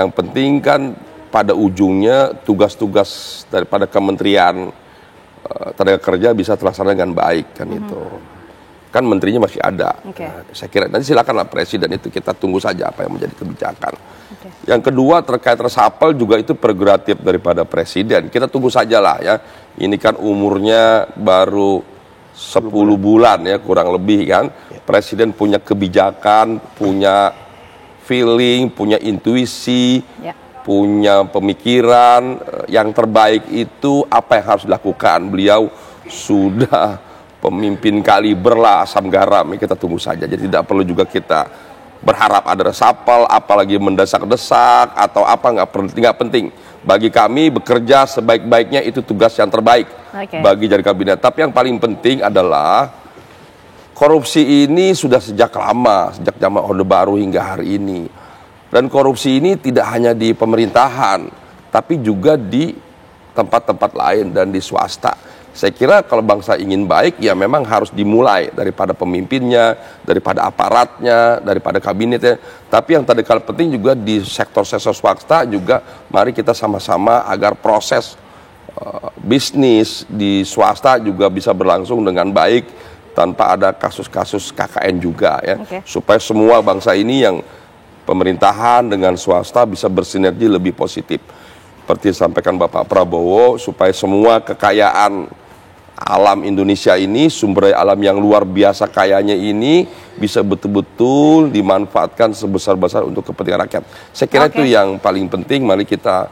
Yang penting kan pada ujungnya tugas-tugas daripada Kementerian Tenaga Kerja bisa terlaksana dengan baik kan itu. Kan menterinya masih ada. Nah, saya kira nanti silakanlah Presiden itu, kita tunggu saja apa yang menjadi kebijakan. Yang kedua terkait resapel juga itu prerogatif daripada Presiden. Kita tunggu sajalah ya. Ini kan umurnya baru 10 bulan ya kurang lebih kan. Presiden punya kebijakan, punya feeling, punya intuisi, punya pemikiran yang terbaik itu apa yang harus dilakukan. Beliau sudah pemimpin kaliber lah, asam garam, kita tunggu saja. Jadi tidak perlu juga kita berharap ada resapel, apalagi mendesak-desak atau apa, nggak penting. Bagi kami bekerja sebaik-baiknya itu tugas yang terbaik bagi dari kabinet. Tapi yang paling penting adalah korupsi ini sudah sejak lama, sejak zaman Orde Baru hingga hari ini. Dan korupsi ini tidak hanya di pemerintahan, tapi juga di tempat-tempat lain dan di swasta. Saya kira kalau bangsa ingin baik, ya memang harus dimulai daripada pemimpinnya, daripada aparatnya, daripada kabinetnya. Tapi yang tadi kali penting juga di sektor-sektor swasta juga, mari kita sama-sama agar proses bisnis di swasta juga bisa berlangsung dengan baik, tanpa ada kasus-kasus KKN juga ya. Supaya semua bangsa ini yang pemerintahan dengan swasta bisa bersinergi lebih positif. Seperti disampaikan Bapak Prabowo, supaya semua kekayaan alam Indonesia ini, sumber daya alam yang luar biasa kayanya ini bisa betul-betul dimanfaatkan sebesar-besar untuk kepentingan rakyat. Saya kira itu yang paling penting. Mari kita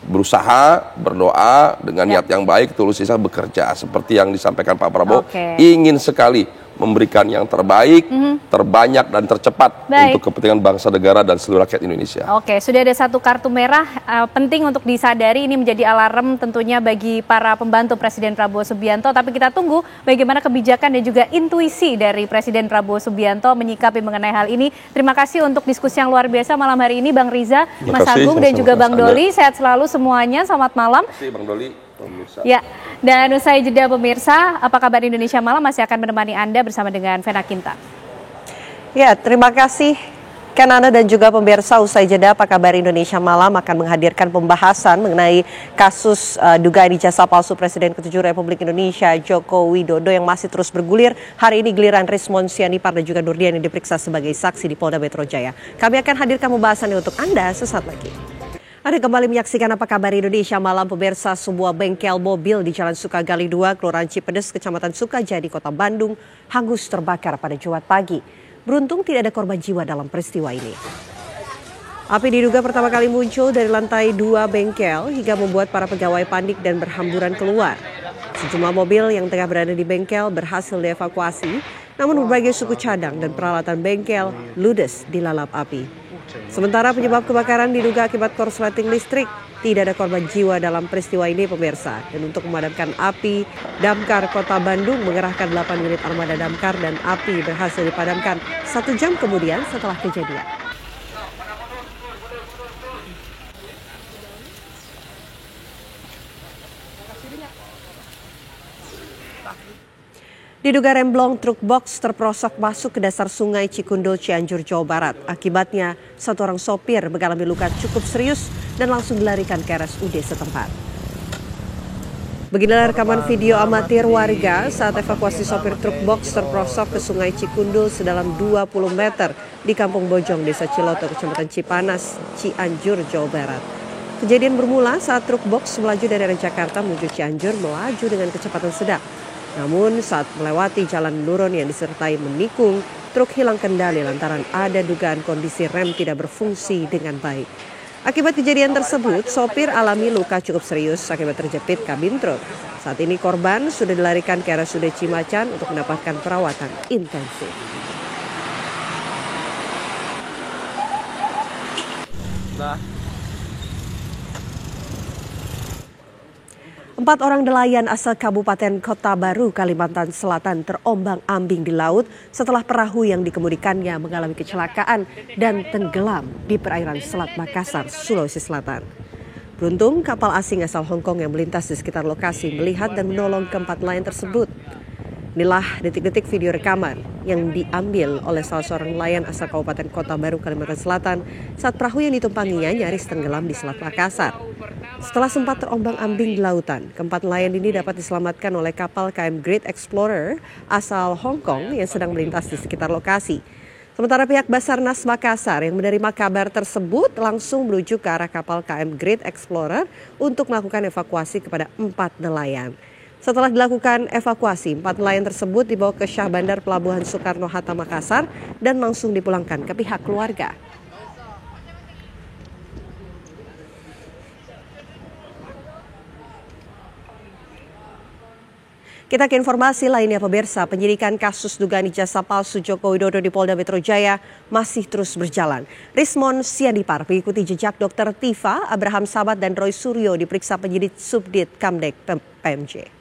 berusaha, berdoa dengan niat yang baik, tulus ikhlas bekerja. Seperti yang disampaikan Pak Prabowo, ingin sekali memberikan yang terbaik, terbanyak dan tercepat untuk kepentingan bangsa, negara, dan seluruh rakyat Indonesia. Oke, sudah ada satu kartu merah, penting untuk disadari, ini menjadi alarm tentunya bagi para pembantu Presiden Prabowo Subianto, tapi kita tunggu bagaimana kebijakan dan juga intuisi dari Presiden Prabowo Subianto menyikapi mengenai hal ini. Terima kasih untuk diskusi yang luar biasa malam hari ini, Bang Riza, Mas Agung, dan juga Bang Doli. Sehat selalu semuanya, selamat malam. Terima kasih Bang Doli. Pemirsa. Ya, dan usai jeda pemirsa, apa kabar Indonesia Malam masih akan menemani Anda bersama dengan Vena Kinta. Ya, terima kasih Kanana dan juga pemirsa. Usai jeda Apa Kabar Indonesia Malam akan menghadirkan pembahasan mengenai kasus dugaan ijazah palsu Presiden ke-7 Republik Indonesia Joko Widodo yang masih terus bergulir. Hari ini giliran Rismon Sianipar dan juga Nurdian yang diperiksa sebagai saksi di Polda Metro Jaya. Kami akan hadirkan pembahasannya untuk Anda sesaat lagi. Anda kembali menyaksikan Apa Kabar Indonesia Malam, pemirsa. Sebuah bengkel mobil di Jalan Sukagali 2, Kelurahan Cipedes, Kecamatan Sukajadi, Kota Bandung, hangus terbakar pada Jumat pagi. Beruntung tidak ada korban jiwa dalam peristiwa ini. Api diduga pertama kali muncul dari lantai 2 bengkel hingga membuat para pegawai panik dan berhamburan keluar. Sejumlah mobil yang tengah berada di bengkel berhasil dievakuasi, namun berbagai suku cadang dan peralatan bengkel ludes dilalap api. Sementara penyebab kebakaran diduga akibat korsleting listrik. Tidak ada korban jiwa dalam peristiwa ini, pemirsa. Dan untuk memadamkan api, Damkar Kota Bandung mengerahkan 8 unit armada damkar dan api berhasil dipadamkan 1 jam kemudian setelah kejadian. Diduga remblong truk box terperosok masuk ke dasar sungai Cikundul, Cianjur, Jawa Barat. Akibatnya, 1 orang sopir mengalami luka cukup serius dan langsung dilarikan ke RSUD setempat. Beginilah rekaman video amatir warga saat evakuasi sopir truk box terperosok ke sungai Cikundul sedalam 20 meter di Kampung Bojong, Desa Ciloto, Kecamatan Cipanas, Cianjur, Jawa Barat. Kejadian bermula saat truk box melaju dari arah Jakarta menuju Cianjur melaju dengan kecepatan sedang. Namun saat melewati jalan menurun yang disertai menikung, truk hilang kendali lantaran ada dugaan kondisi rem tidak berfungsi dengan baik. Akibat kejadian tersebut, sopir alami luka cukup serius akibat terjepit kabin truk. Saat ini korban sudah dilarikan ke RSUD Cimacan untuk mendapatkan perawatan intensif. Nah. 4 orang nelayan asal Kabupaten Kota Baru, Kalimantan Selatan terombang-ambing di laut setelah perahu yang dikemudikannya mengalami kecelakaan dan tenggelam di perairan Selat Makassar, Sulawesi Selatan. Beruntung kapal asing asal Hong Kong yang melintas di sekitar lokasi melihat dan menolong ke-4 nelayan tersebut. Inilah detik-detik video rekaman yang diambil oleh salah seorang nelayan asal Kabupaten Kota Baru, Kalimantan Selatan saat perahu yang ditumpanginya nyaris tenggelam di Selat Makassar. Setelah sempat terombang-ambing di lautan, keempat nelayan ini dapat diselamatkan oleh kapal KM Great Explorer asal Hong Kong yang sedang melintas di sekitar lokasi. Sementara pihak Basarnas Makassar yang menerima kabar tersebut langsung menuju ke arah kapal KM Great Explorer untuk melakukan evakuasi kepada 4 nelayan. Setelah dilakukan evakuasi, 4 nelayan tersebut dibawa ke Syah Bandar Pelabuhan Soekarno-Hatta Makassar dan langsung dipulangkan ke pihak keluarga. Kita ke informasi lainnya, pemirsa. Penyidikan kasus dugaan ijazah palsu Joko Widodo di Polda Metro Jaya masih terus berjalan. Rismon Sianipar mengikuti jejak Dr. Tifa, Abraham Samad, dan Roy Suryo diperiksa penyidik Subdit Kamdek PMJ.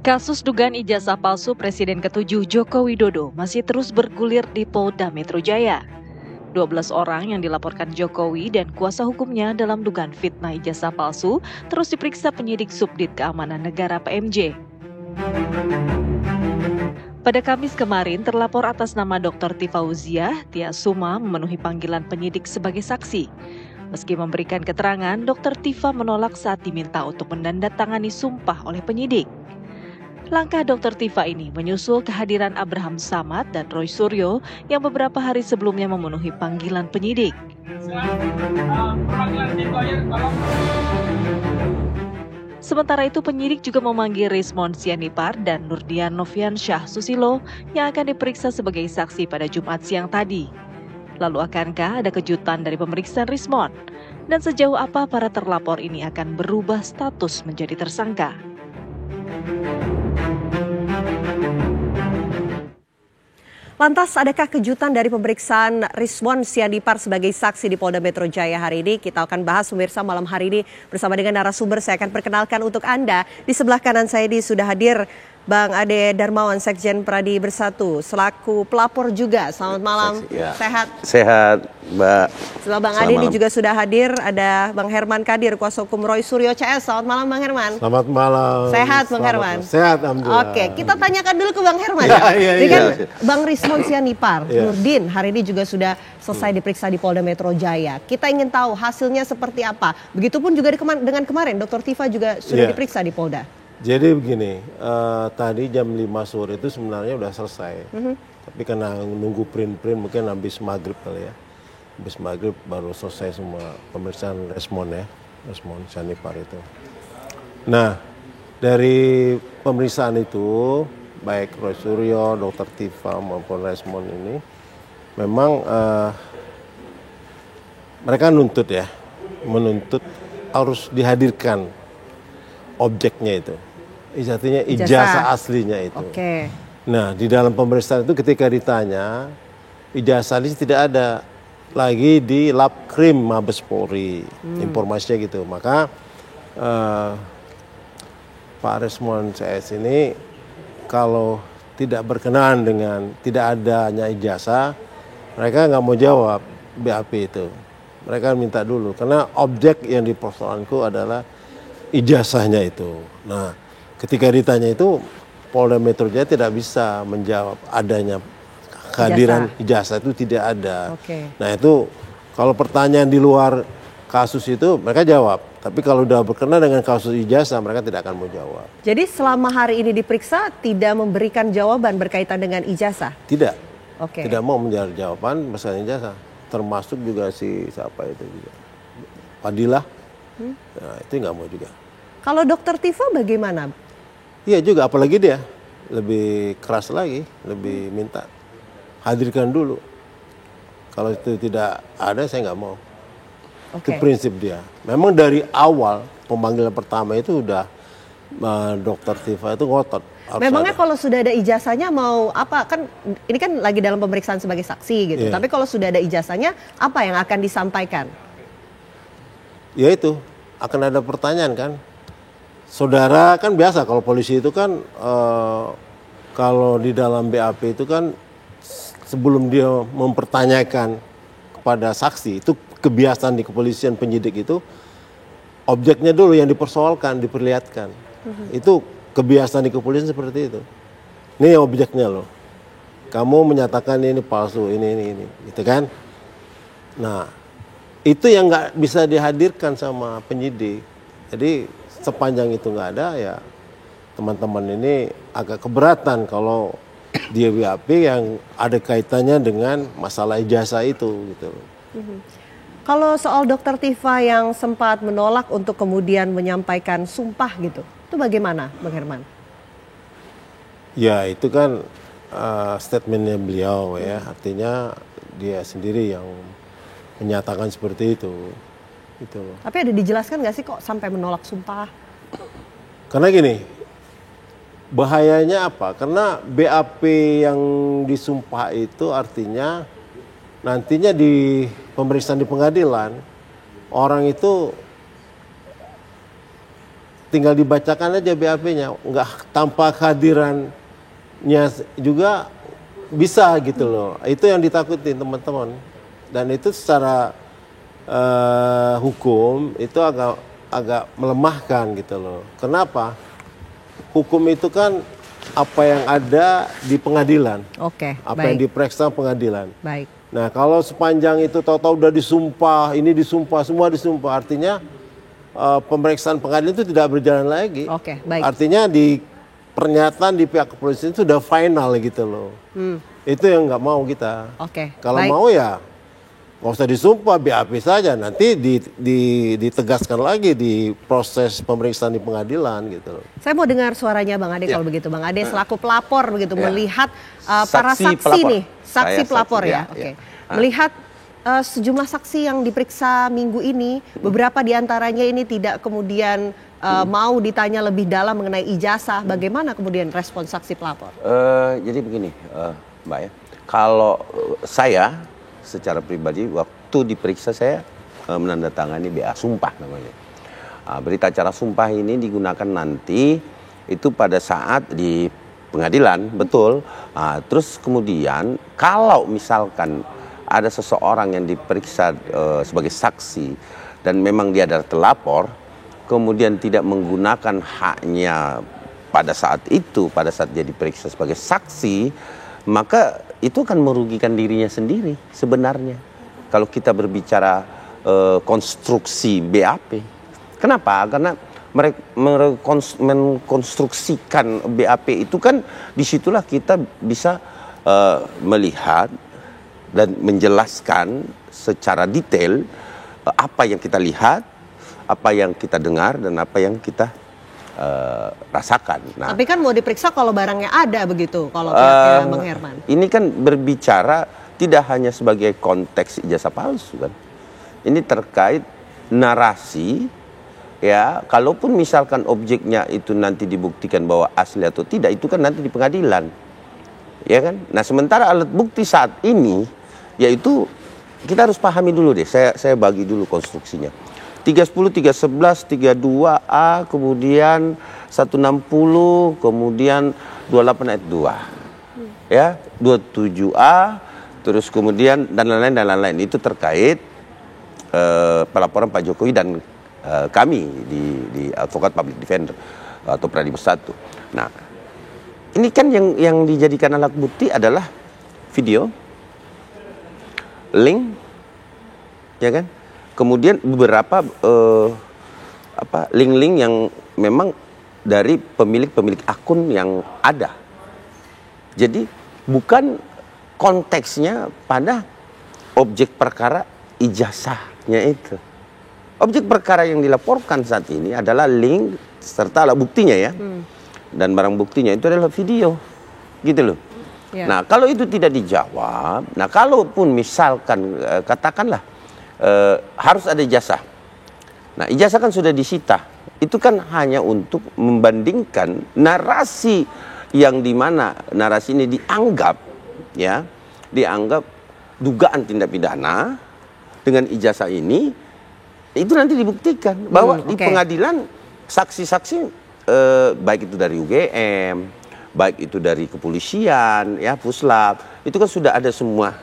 Kasus dugaan ijazah palsu Presiden ke-7 Joko Widodo masih terus bergulir di Polda Metro Jaya. 12 orang yang dilaporkan Jokowi dan kuasa hukumnya dalam dugaan fitnah ijazah palsu terus diperiksa penyidik Subdit Keamanan Negara PMJ. Pada Kamis kemarin, terlapor atas nama Dr. Tifa Uziah, Tia Suma memenuhi panggilan penyidik sebagai saksi. Meski memberikan keterangan, Dr. Tifa menolak saat diminta untuk menandatangani sumpah oleh penyidik. Langkah Dr. Tifa ini menyusul kehadiran Abraham Samad dan Roy Suryo yang beberapa hari sebelumnya memenuhi panggilan penyidik. Sementara itu penyidik juga memanggil Rismon Sianipar dan Nurdian Noviansyah Susilo yang akan diperiksa sebagai saksi pada Jumat siang tadi. Lalu akankah ada kejutan dari pemeriksaan Rismon? Dan sejauh apa para terlapor ini akan berubah status menjadi tersangka? Lantas, adakah kejutan dari pemeriksaan Rismon Sianipar sebagai saksi di Polda Metro Jaya hari ini? Kita akan bahas pemirsa malam hari ini bersama dengan narasumber. Saya akan perkenalkan untuk Anda. Di sebelah kanan saya ini sudah hadir Bang Ade Darmawan, Sekjen Pradi Bersatu, selaku pelapor juga. Selamat malam, sehat? Sehat, Mbak. Setelah Bang Ade ini juga sudah hadir, ada Bang Herman Kadir, kuasa hukum Roy Suryo CS. Selamat malam Bang Herman. Selamat malam. Sehat Bang Herman? Sehat, alhamdulillah. Oke, kita tanyakan dulu ke Bang Herman. Ini kan Bang Rismon Sianipar, Nurdin hari ini juga sudah selesai diperiksa di Polda Metro Jaya. Kita ingin tahu hasilnya seperti apa. Begitupun juga dengan kemarin, Dr. Tifa juga sudah diperiksa di Polda. Jadi begini, tadi jam 5 sore itu sebenarnya udah selesai. Tapi karena nunggu print mungkin habis maghrib kali ya. Habis maghrib baru selesai semua pemeriksaan Rismon Sianipar itu. Nah, dari pemeriksaan itu, baik Roy Suryo, Dr. Tifa maupun Rismon ini, memang mereka menuntut harus dihadirkan objeknya itu, artinya ijazah aslinya itu. Oke. Nah, di dalam pemeriksaan itu ketika ditanya, ijazah ini tidak ada lagi di Lab Krim Mabes Polri, informasinya gitu. Maka Pak Rismon CS ini kalau tidak berkenan dengan tidak adanya ijazah, mereka nggak mau jawab BAP itu. Mereka minta dulu, karena objek yang dipersoalkanku adalah ijazahnya itu. Nah, ketika ditanya itu, Polda Metro Jaya tidak bisa menjawab adanya kehadiran ijazah itu tidak ada. Nah, itu kalau pertanyaan di luar kasus itu mereka jawab. Tapi kalau sudah berkenaan dengan kasus ijazah, mereka tidak akan mau jawab. Jadi selama hari ini diperiksa tidak memberikan jawaban berkaitan dengan ijazah? Tidak. Tidak mau menjawab jawaban masalah ijazah. Termasuk juga siapa itu juga. Fadilah. Nah, itu nggak mau juga. Kalau Dr. Tifa bagaimana? Iya juga, apalagi dia lebih keras lagi, lebih minta hadirkan dulu. Kalau itu tidak ada, saya nggak mau. Itu prinsip dia. Memang dari awal pemanggilan pertama itu udah Dokter Tifa itu ngotot. Memangnya kalau sudah ada ijazahnya mau apa? Kan ini kan lagi dalam pemeriksaan sebagai saksi gitu. Iya. Tapi kalau sudah ada ijazahnya, apa yang akan disampaikan? Ya itu, akan ada pertanyaan kan. Saudara kan biasa kalau polisi itu kan kalau di dalam BAP itu kan sebelum dia mempertanyakan kepada saksi, itu kebiasaan di kepolisian penyidik itu objeknya dulu yang dipersoalkan, diperlihatkan. Itu kebiasaan di kepolisian seperti itu. Ini objeknya loh. Kamu menyatakan ini palsu, ini, gitu kan? Nah, itu yang nggak bisa dihadirkan sama penyidik. Jadi sepanjang itu nggak ada, ya teman-teman ini agak keberatan kalau dia BAP yang ada kaitannya dengan masalah ijazah itu, gitu. Kalau soal Dokter Tifa yang sempat menolak untuk kemudian menyampaikan sumpah gitu, itu bagaimana, Bang Herman? Ya itu kan statementnya beliau ya, artinya dia sendiri yang menyatakan seperti itu. Gitu. Tapi ada dijelaskan nggak sih kok sampai menolak sumpah? Karena gini, bahayanya apa? Karena BAP yang disumpah itu artinya nantinya di pemeriksaan di pengadilan, orang itu tinggal dibacakan aja BAP-nya, nggak tanpa kehadirannya juga bisa gitu loh. Itu yang ditakutin teman-teman. Dan itu secara hukum itu agak melemahkan gitu loh. Kenapa? Hukum itu kan apa yang ada di pengadilan. Oke, apa baik. yang diperiksa pengadilan. Baik. Nah kalau sepanjang itu tahu-tahu udah disumpah, ini disumpah, semua disumpah, artinya pemeriksaan pengadilan itu tidak berjalan lagi. Oke, baik. Artinya di pernyataan di pihak kepolisian itu sudah final gitu loh. Itu yang nggak mau kita. Oke, Kalau baik. mau ya nggak usah disumpah, BAP saja, nanti ditegaskan lagi di proses pemeriksaan di pengadilan gitu. Saya mau dengar suaranya Bang Ade kalau begitu. Bang Ade selaku pelapor begitu melihat para Saksi saksi pelapor. nih, saksi Saya pelapor saksi, ya. Oke. Melihat sejumlah saksi yang diperiksa minggu ini, beberapa diantaranya ini tidak kemudian mau ditanya lebih dalam mengenai ijazah. Bagaimana kemudian respon saksi pelapor? Jadi begini, Mbak ya. Kalau saya secara pribadi waktu diperiksa saya menandatangani BA sumpah namanya. Berita acara sumpah ini digunakan nanti itu pada saat di pengadilan, betul. Terus kemudian kalau misalkan ada seseorang yang diperiksa sebagai saksi dan memang dia adalah telapor, kemudian tidak menggunakan haknya pada saat itu, pada saat dia diperiksa sebagai saksi, maka itu akan merugikan dirinya sendiri sebenarnya. Kalau kita berbicara konstruksi BAP. Kenapa? Karena mereka mengkonstruksikan BAP itu kan disitulah kita bisa melihat dan menjelaskan secara detail apa yang kita lihat, apa yang kita dengar, dan apa yang kita rasakan. Nah, Tapi kan mau diperiksa kalau barangnya ada begitu, kalau pihaknya Bang Herman. ini kan berbicara tidak hanya sebagai konteks ijazah palsu kan. Ini terkait narasi, ya, kalaupun misalkan objeknya itu nanti dibuktikan bahwa asli atau tidak, itu kan nanti di pengadilan. Ya kan? Nah, sementara alat bukti saat ini yaitu kita harus pahami dulu deh. Saya bagi dulu konstruksinya. 310, 311, 32A, kemudian 160, kemudian 28 ayat 2. Ya, 27A, terus kemudian dan lain-lain. Itu terkait pelaporan Pak Jokowi dan kami di Advokat Public Defender atau Pradibes 1. Nah, ini kan yang dijadikan alat bukti adalah video, link, ya kan? Kemudian beberapa link-link yang memang dari pemilik akun yang ada. Jadi bukan konteksnya pada objek perkara ijazahnya itu. Objek perkara yang dilaporkan saat ini adalah link serta alat buktinya ya. Dan barang buktinya itu adalah video. Gitu loh. Ya. Nah, kalau itu tidak dijawab, nah kalaupun misalkan katakanlah harus ada ijazah. Nah, ijazah kan sudah disita itu kan hanya untuk membandingkan narasi yang dimana narasi ini dianggap dugaan tindak pidana dengan ijazah ini itu nanti dibuktikan bahwa di pengadilan saksi-saksi baik itu dari UGM, baik itu dari kepolisian, ya Puslap, itu kan sudah ada semua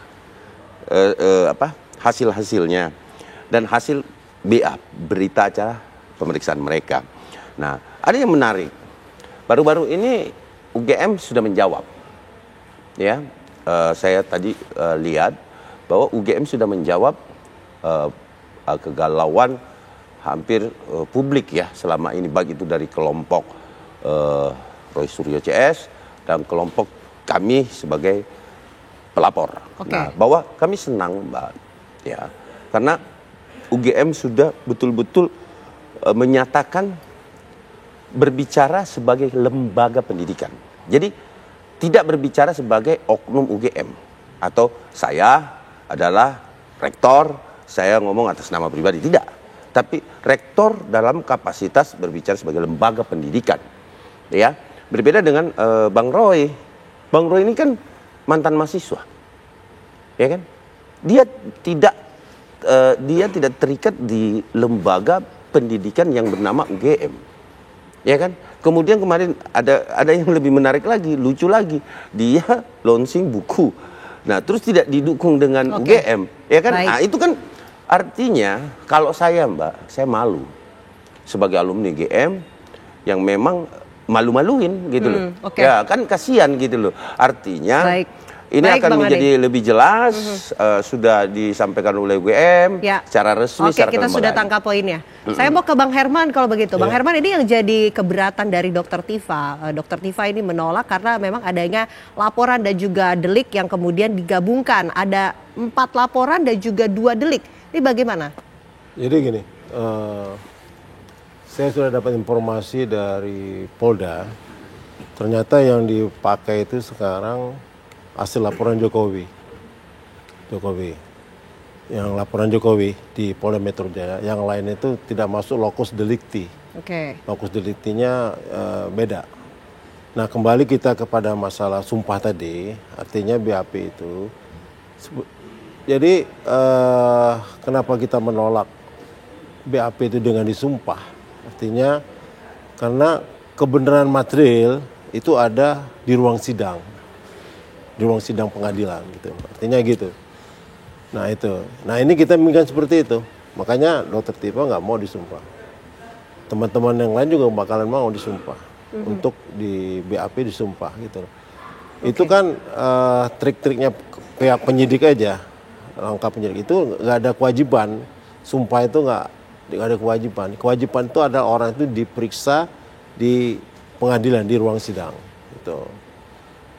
hasil-hasilnya dan hasil BA, berita acara pemeriksaan mereka. Nah, ada yang menarik. Baru-baru ini UGM sudah menjawab. Ya, saya tadi lihat bahwa UGM sudah menjawab kegalauan hampir publik ya selama ini, baik itu dari kelompok Roy Suryo CS dan kelompok kami sebagai pelapor. Nah, bahwa kami senang Mbak, ya, karena UGM sudah betul-betul menyatakan berbicara sebagai lembaga pendidikan. Jadi tidak berbicara sebagai oknum UGM atau saya adalah rektor, saya ngomong atas nama pribadi, tidak. Tapi rektor dalam kapasitas berbicara sebagai lembaga pendidikan. Ya, berbeda dengan Bang Roy. Bang Roy ini kan mantan mahasiswa. Ya kan? Dia tidak terikat di lembaga pendidikan yang bernama UGM. Ya kan? Kemudian kemarin ada yang lebih menarik lagi, lucu lagi. Dia launching buku. Nah, terus tidak didukung dengan UGM, ya kan? Nah, itu kan artinya kalau saya Mbak, saya malu sebagai alumni UGM yang memang malu-maluin gitu loh. Ya, kan kasihan gitu loh. Artinya ini akan menjadi lebih jelas, sudah disampaikan oleh UGM secara resmi. Oke, kita sudah tangkap poinnya. Saya mau ke Bang Herman kalau begitu. Bang Herman, ini yang jadi keberatan dari Dr. Tifa. Dr. Tifa ini menolak karena memang adanya laporan dan juga delik yang kemudian digabungkan. Ada 4 laporan dan juga 2 delik. Ini bagaimana? Jadi gini, saya sudah dapat informasi dari Polda. Ternyata yang dipakai itu sekarang hasil laporan Jokowi. Yang laporan Jokowi di Polda Metro Jaya, yang lain itu tidak masuk lokus delikti. Lokus deliktinya beda. Nah, kembali kita kepada masalah sumpah tadi, artinya BAP itu. Jadi kenapa kita menolak BAP itu dengan disumpah? Artinya karena kebenaran material itu ada di ruang sidang. Di ruang sidang pengadilan gitu. Artinya gitu. Nah itu. Nah ini kita inginkan seperti itu. Makanya Dr. Tifa nggak mau disumpah. Teman-teman yang lain juga bakalan mau disumpah. Untuk di BAP disumpah gitu. Itu kan trik-triknya pihak penyidik aja. Langkah penyidik itu nggak ada kewajiban. Sumpah itu nggak ada kewajiban. Kewajiban itu ada orang itu diperiksa di pengadilan, di ruang sidang. Gitu.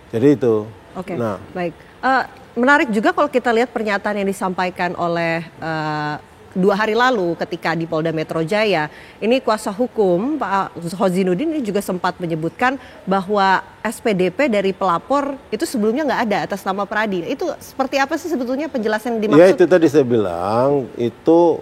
Jadi itu. Nah, baik. Menarik juga kalau kita lihat pernyataan yang disampaikan oleh 2 hari lalu ketika di Polda Metro Jaya. Ini kuasa hukum Pak Hozinuddin ini juga sempat menyebutkan bahwa SPDP dari pelapor itu sebelumnya nggak ada atas nama Pradi. Itu seperti apa sih sebetulnya penjelasan yang dimaksud? Ya itu tadi saya bilang, itu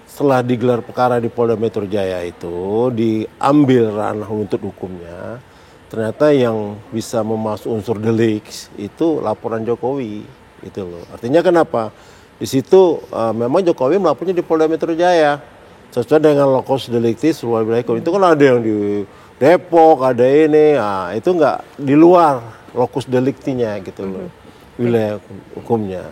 setelah digelar perkara di Polda Metro Jaya itu diambil ranah untuk hukumnya. Ternyata yang bisa memasuk unsur delik itu laporan Jokowi, gitu loh. Artinya kenapa? Di situ memang Jokowi melapornya di Polda Metro Jaya sesuai dengan lokus delikti seluruh wilayah. Itu kan ada yang di Depok, ada ini, nah, itu nggak di luar lokus deliktinya gitu loh, wilayah hukumnya.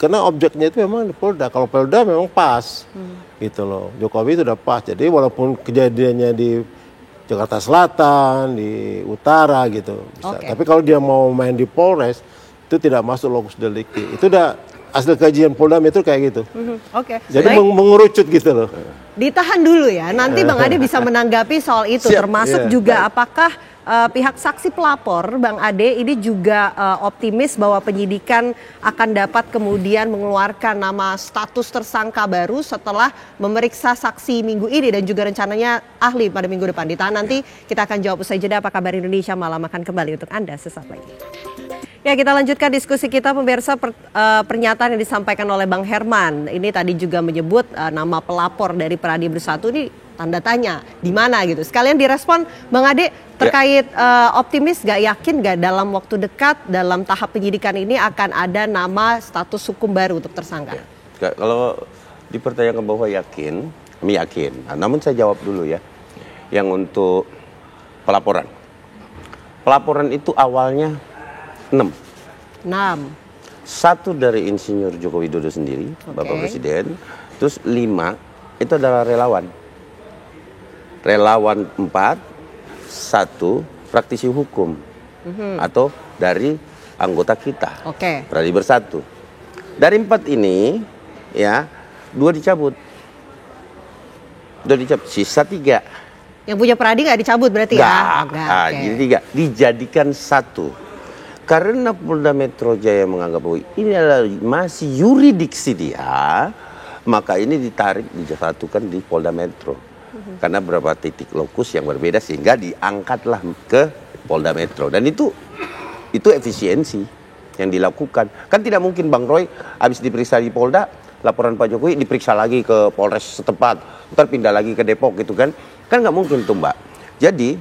Karena objeknya itu memang di Polda. Kalau Polda memang pas, gitu loh. Jokowi itu udah pas. Jadi walaupun kejadiannya di Jakarta Selatan, di utara gitu. Bisa. Tapi kalau dia mau main di Polres, itu tidak masuk lokus delikti. Itu udah hasil kajian Polda Metro kayak gitu. Jadi mengerucut gitu loh. Ditahan dulu ya, nanti Bang Ade bisa menanggapi soal itu. Termasuk juga apakah pihak saksi pelapor Bang Ade ini juga optimis bahwa penyidikan akan dapat kemudian mengeluarkan nama status tersangka baru setelah memeriksa saksi minggu ini dan juga rencananya ahli pada minggu depan. Ditahan nanti, kita akan jawab usai jeda. Apa kabar Indonesia Malam akan kembali untuk Anda sesaat lagi. Ya, kita lanjutkan diskusi kita pemirsa. Pernyataan yang disampaikan oleh Bang Herman ini tadi juga menyebut nama pelapor dari Pradi Bersatu ini tanda tanya di mana gitu. Sekalian direspon Bang Ade terkait optimis gak, yakin gak dalam waktu dekat dalam tahap penyidikan ini akan ada nama status hukum baru untuk tersangka? Kalau dipertanyakan bahwa yakin, kami yakin. Nah, namun saya jawab dulu ya, yang untuk pelaporan. Pelaporan itu awalnya 6. 6. 1 dari Insinyur Joko Widodo sendiri, Bapak Presiden. Terus 5 itu adalah relawan. Relawan 4, 1 praktisi hukum atau dari anggota kita. Pradi Bersatu. Dari 4 ini ya 2 dicabut. 2 dicabut, sisa 3. Yang punya Pradi nggak dicabut berarti ya? Jadi 3 dijadikan 1. Karena Polda Metro Jaya menganggap bahwa ini adalah masih yurisdiksi dia, maka ini ditarik, dijatuhkan di Polda Metro. Karena beberapa titik lokus yang berbeda sehingga diangkatlah ke Polda Metro. Dan itu efisiensi yang dilakukan. Kan tidak mungkin Bang Roy habis diperiksa di Polda, laporan Pak Jokowi diperiksa lagi ke Polres setempat, ntar pindah lagi ke Depok gitu kan. Kan nggak mungkin tuh Mbak. Jadi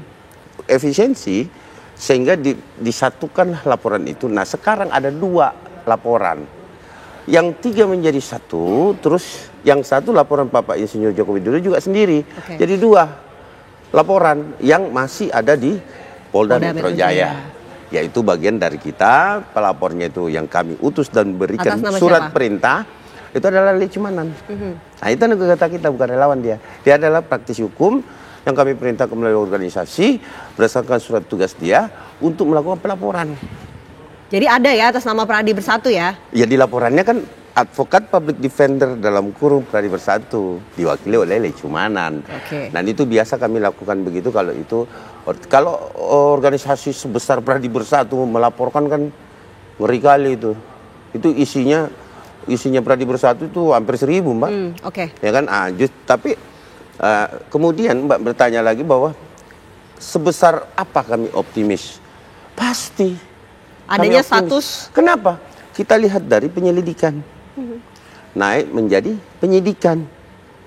efisiensi sehingga disatukan laporan itu. Nah sekarang ada 2 laporan. Yang 3 menjadi 1, terus yang 1 laporan Bapak Insinyur Joko Widodo juga sendiri. Jadi 2 laporan yang masih ada di Polda Metro Jaya. Yaitu bagian dari kita, pelapornya itu yang kami utus dan berikan surat perintah, itu adalah Lecumanan. Nah itu anggota kita, bukan relawan dia. Dia adalah praktisi hukum yang kami perintahkan melalui organisasi berdasarkan surat tugas dia untuk melakukan pelaporan. Jadi ada ya atas nama Pradi Bersatu ya? Ya di laporannya kan advokat public defender dalam kurung Pradi Bersatu diwakili oleh Lecumanan. Dan itu biasa kami lakukan begitu kalau organisasi sebesar Pradi Bersatu melaporkan kan ngeri kali itu. Itu isinya Pradi Bersatu itu hampir 1.000 Mbak. Ya kan? Tapi kemudian Mbak bertanya lagi bahwa sebesar apa kami optimis? Pasti. Adanya status. Kenapa? Kita lihat dari penyelidikan. Naik menjadi penyidikan.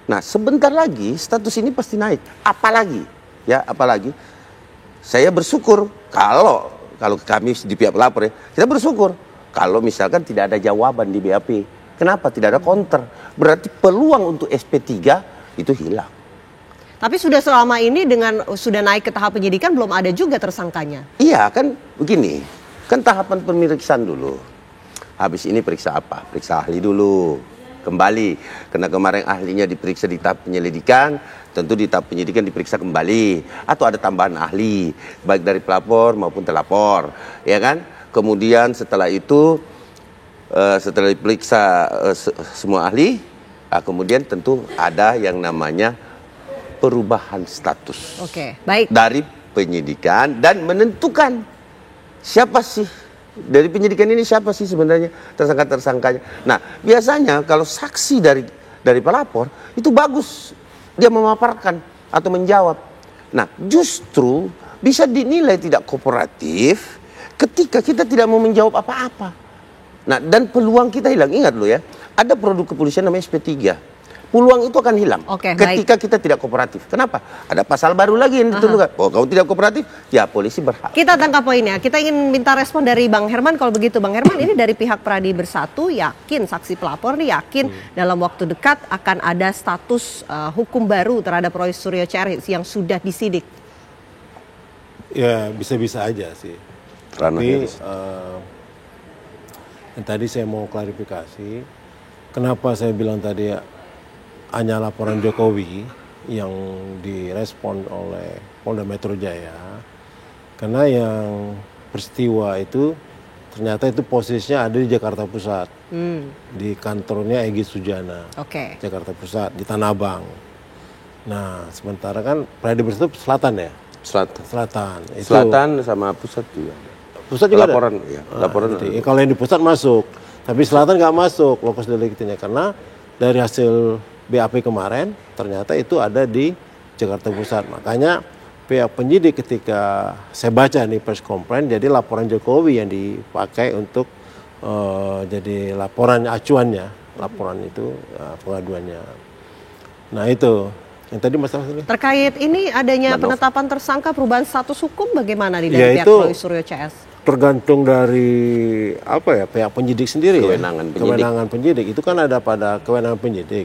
Nah sebentar lagi status ini pasti naik. Apalagi saya bersyukur kalau kami di pihak pelapor ya, kita bersyukur kalau misalkan tidak ada jawaban di BAP. Kenapa? Tidak ada counter. Berarti peluang untuk SP3 itu hilang. Tapi sudah selama ini sudah naik ke tahap penyidikan belum ada juga tersangkanya. Iya kan begini, kan tahapan pemeriksaan dulu. Habis ini periksa apa? Periksa ahli dulu. Kembali, karena kemarin ahlinya diperiksa di tahap penyelidikan, tentu di tahap penyidikan diperiksa kembali. Atau ada tambahan ahli, baik dari pelapor maupun terlapor. Ya kan? Kemudian setelah itu, setelah diperiksa semua ahli, kemudian tentu ada yang namanya perubahan status dari penyidikan dan menentukan siapa sih dari penyidikan ini siapa sih sebenarnya tersangkanya. Nah biasanya kalau saksi dari pelapor itu bagus dia memaparkan atau menjawab. Nah justru bisa dinilai tidak kooperatif ketika kita tidak mau menjawab apa-apa. Nah dan peluang kita hilang. Ingat loh ya, ada produk kepolisian namanya SP3. Peluang itu akan hilang ketika kita tidak kooperatif. Kenapa? Ada pasal baru lagi yang ditentukan. Oh, kalau tidak kooperatif, ya polisi berhak. Kita tangkap poinnya. Kita ingin minta respon dari Bang Herman. Kalau begitu, Bang Herman, ini dari pihak Pradi Bersatu yakin, saksi pelapor nih yakin dalam waktu dekat akan ada status hukum baru terhadap Roy Suryo Chair yang sudah disidik. Ya bisa-bisa aja sih. Tapi yang tadi saya mau klarifikasi, kenapa saya bilang tadi hanya laporan Jokowi yang direspon oleh Polda Metro Jaya, karena yang peristiwa itu ternyata itu posisinya ada di Jakarta Pusat, di kantornya Egy Sujana, Jakarta Pusat di Tanah Abang. Nah sementara kan Pradi Bersatu selatan ya? Selatan. Itu selatan sama pusat juga. Pusat juga laporan, ada? Ya, laporan. Kalau yang di pusat masuk, tapi selatan nggak masuk lokus deliktinya karena dari hasil BAP kemarin ternyata itu ada di Jakarta Pusat. Makanya pihak penyidik ketika saya baca nih press conference, jadi laporan Jokowi yang dipakai untuk jadi laporan acuannya, laporan itu pengaduannya. Nah itu Yang tadi masalah ini. Terkait ini adanya penetapan tersangka perubahan status hukum bagaimana nih dari Ya, pihak itu Roy Suryo CS? Tergantung dari pihak penyidik sendiri Kewenangan penyidik. Kewenangan penyidik itu kan ada pada kewenangan penyidik.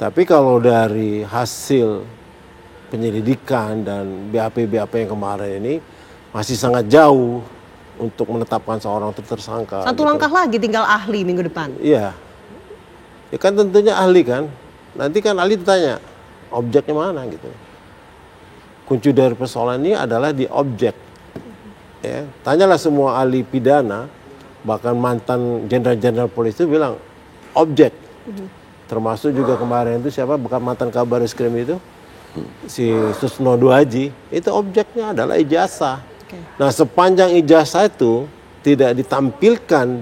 Tapi kalau dari hasil penyelidikan dan BAP yang kemarin ini masih sangat jauh untuk menetapkan seorang tersangka. Satu langkah lagi tinggal ahli minggu depan. Iya. Ya kan tentunya ahli kan. Nanti kan ahli ditanya objeknya mana gitu. Kunci dari persoalan ini adalah di objek. Ya, tanyalah semua ahli pidana, bahkan mantan jenderal-jenderal polisi itu bilang objek. Termasuk juga kemarin itu siapa bekas mantan kabar eskrim itu si Susno Duaji, itu objeknya adalah ijazah. Nah, sepanjang ijazah itu tidak ditampilkan,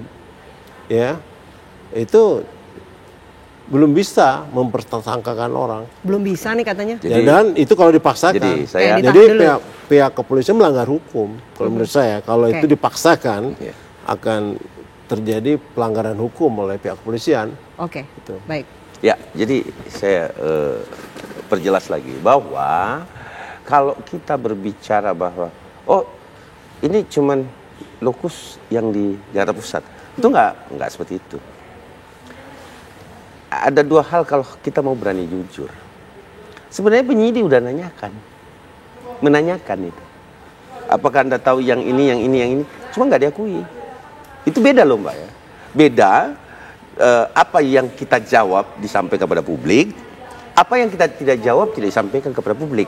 ya itu belum bisa mempersangkakan orang. Belum bisa nih katanya. Dan itu kalau dipaksakan. Jadi pihak kepolisian melanggar hukum. Kalau menurut saya, kalau itu dipaksakan akan terjadi pelanggaran hukum oleh pihak kepolisian. Oke, baik. Ya, jadi saya perjelas lagi bahwa kalau kita berbicara bahwa ini cuman lokus yang di Jakarta Pusat, itu nggak seperti itu. Ada dua hal kalau kita mau berani jujur. Sebenarnya penyidik udah menanyakan itu. Apakah Anda tahu yang ini, cuma nggak diakui. Itu beda loh Mbak ya. Beda apa yang kita jawab disampaikan kepada publik, apa yang kita tidak jawab tidak disampaikan kepada publik.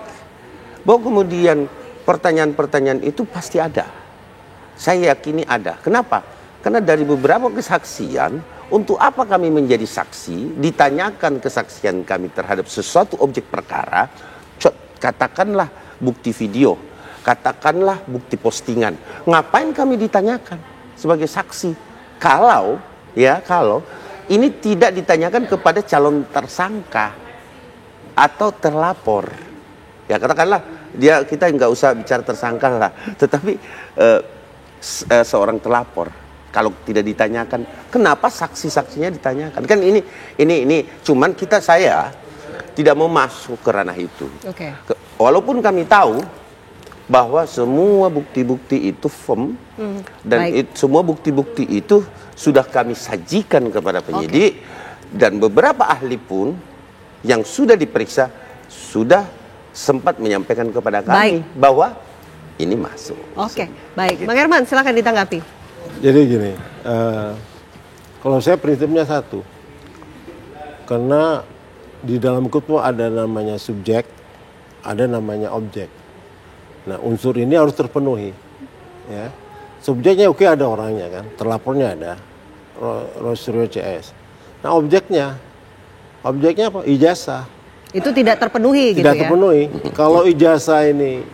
Bahwa kemudian pertanyaan-pertanyaan itu pasti ada. Saya yakini ada. Kenapa? Karena dari beberapa kesaksian, untuk apa kami menjadi saksi, ditanyakan kesaksian kami terhadap sesuatu objek perkara, katakanlah bukti video, katakanlah bukti postingan. Ngapain kami ditanyakan sebagai saksi? Kalau ini tidak ditanyakan kepada calon tersangka atau terlapor. Ya katakanlah kita nggak usah bicara tersangka lah, tetapi seorang terlapor. Kalau tidak ditanyakan, kenapa saksi-saksinya ditanyakan? Kan ini cuman saya tidak mau masuk ke ranah itu. Walaupun kami tahu bahwa semua bukti-bukti itu firm dan semua bukti-bukti itu sudah kami sajikan kepada penyidik dan beberapa ahli pun yang sudah diperiksa sudah sempat menyampaikan kepada kami bahwa ini masuk. Baik. Bang Herman, silakan ditanggapi. Jadi gini, kalau saya prinsipnya satu, karena di dalam hukum ada namanya subjek, ada namanya objek. Nah unsur ini harus terpenuhi. Ya. Subjeknya ada orangnya kan, terlapornya ada, Roy Suryo CS. Nah objeknya apa? Ijazah. Itu tidak terpenuhi gitu ya? Tidak terpenuhi. Kalau ijazah ini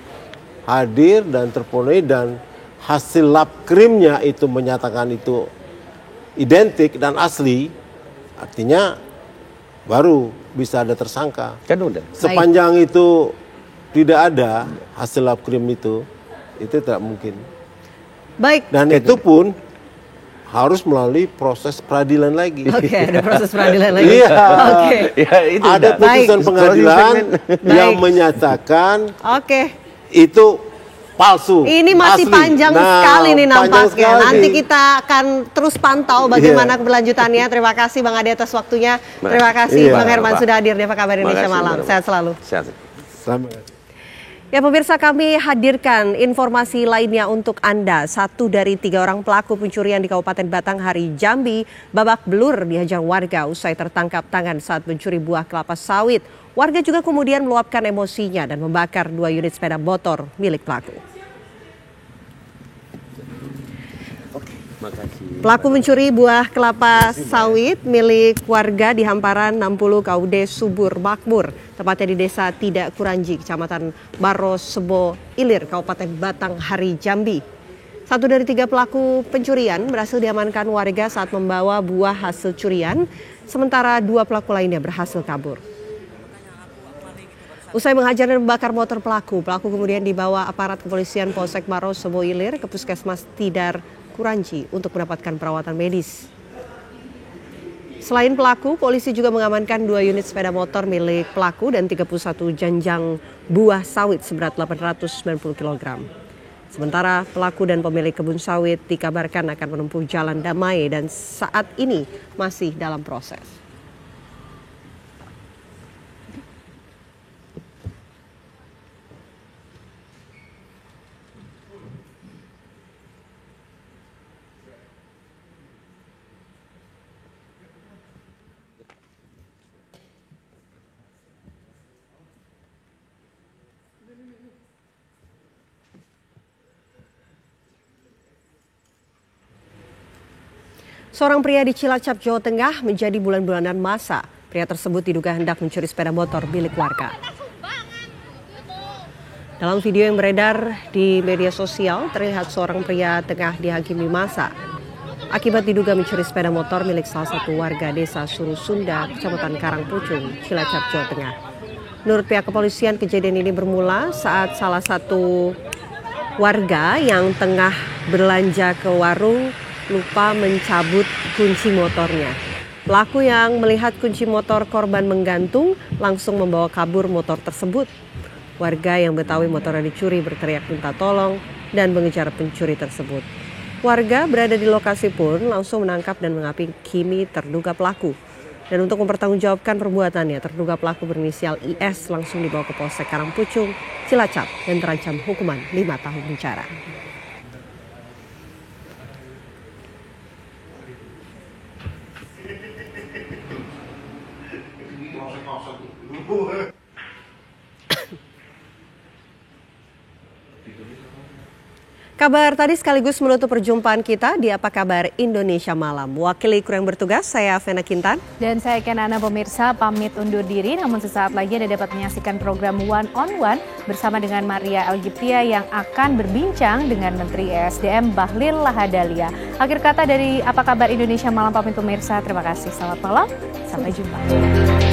hadir dan terpenuhi dan hasil lab krimnya itu menyatakan itu identik dan asli, artinya baru bisa ada tersangka. Kan udah. Sepanjang itu tidak ada hasil lab krim itu tidak mungkin. Dan itu pun harus melalui proses peradilan lagi. Ada proses peradilan lagi. Iya. Ada putusan pengadilan yang menyatakan itu palsu. Ini masih asli. panjang sekali nih nampaknya. Nanti kita akan terus pantau bagaimana keberlanjutannya. Terima kasih Bang Ade atas waktunya. Terima kasih Bang Herman sudah hadir di Apa Kabar Indonesia Malam. Sehat selalu. Selamat. Ya pemirsa, kami hadirkan informasi lainnya untuk Anda. 1 dari 3 orang pelaku pencurian di Kabupaten Batanghari, Jambi babak belur dihajar warga usai tertangkap tangan saat mencuri buah kelapa sawit. Warga juga kemudian meluapkan emosinya dan membakar 2 unit sepeda motor milik pelaku. Pelaku mencuri buah kelapa sawit milik warga di Hamparan 60 KUD Subur Makmur, tepatnya di Desa Tidak Kuranji, Kecamatan Barosebo Ilir, Kabupaten Batanghari, Jambi. 1 dari 3 pelaku pencurian berhasil diamankan warga saat membawa buah hasil curian, sementara 2 pelaku lainnya berhasil kabur. Usai menghajar dan membakar motor pelaku kemudian dibawa aparat kepolisian Polsek Barosebo Ilir ke Puskesmas Tidar Kuranji untuk mendapatkan perawatan medis. Selain pelaku, polisi juga mengamankan 2 unit sepeda motor milik pelaku dan 31 janjang buah sawit seberat 890 kg. Sementara pelaku dan pemilik kebun sawit dikabarkan akan menempuh jalan damai dan saat ini masih dalam proses. Seorang pria di Cilacap, Jawa Tengah menjadi bulan-bulanan masa. Pria tersebut diduga hendak mencuri sepeda motor milik warga. Dalam video yang beredar di media sosial, terlihat seorang pria tengah dihakimi massa akibat diduga mencuri sepeda motor milik salah satu warga desa Surusunda, Kecamatan Karangpucung, Cilacap, Jawa Tengah. Menurut pihak kepolisian, kejadian ini bermula saat salah satu warga yang tengah belanja ke warung lupa mencabut kunci motornya. Pelaku yang melihat kunci motor korban menggantung langsung membawa kabur motor tersebut. Warga yang mengetahui motornya dicuri berteriak minta tolong dan mengejar pencuri tersebut. Warga berada di lokasi pun langsung menangkap dan menghakimi terduga pelaku. Dan untuk mempertanggungjawabkan perbuatannya, terduga pelaku berinisial IS langsung dibawa ke Polsek Karangpucung, Cilacap dan terancam hukuman 5 tahun penjara. Kabar tadi sekaligus menutup perjumpaan kita di Apa Kabar Indonesia Malam. Wakili kru yang bertugas, saya Vena Kintan. Dan saya Kenana, pemirsa pamit undur diri. Namun sesaat lagi Anda dapat menyaksikan program One on One bersama dengan Maria Elgiptia yang akan berbincang dengan Menteri ESDM Bahlil Lahadalia. Akhir kata dari Apa Kabar Indonesia Malam pamit pemirsa. Terima kasih. Selamat malam. Sampai jumpa.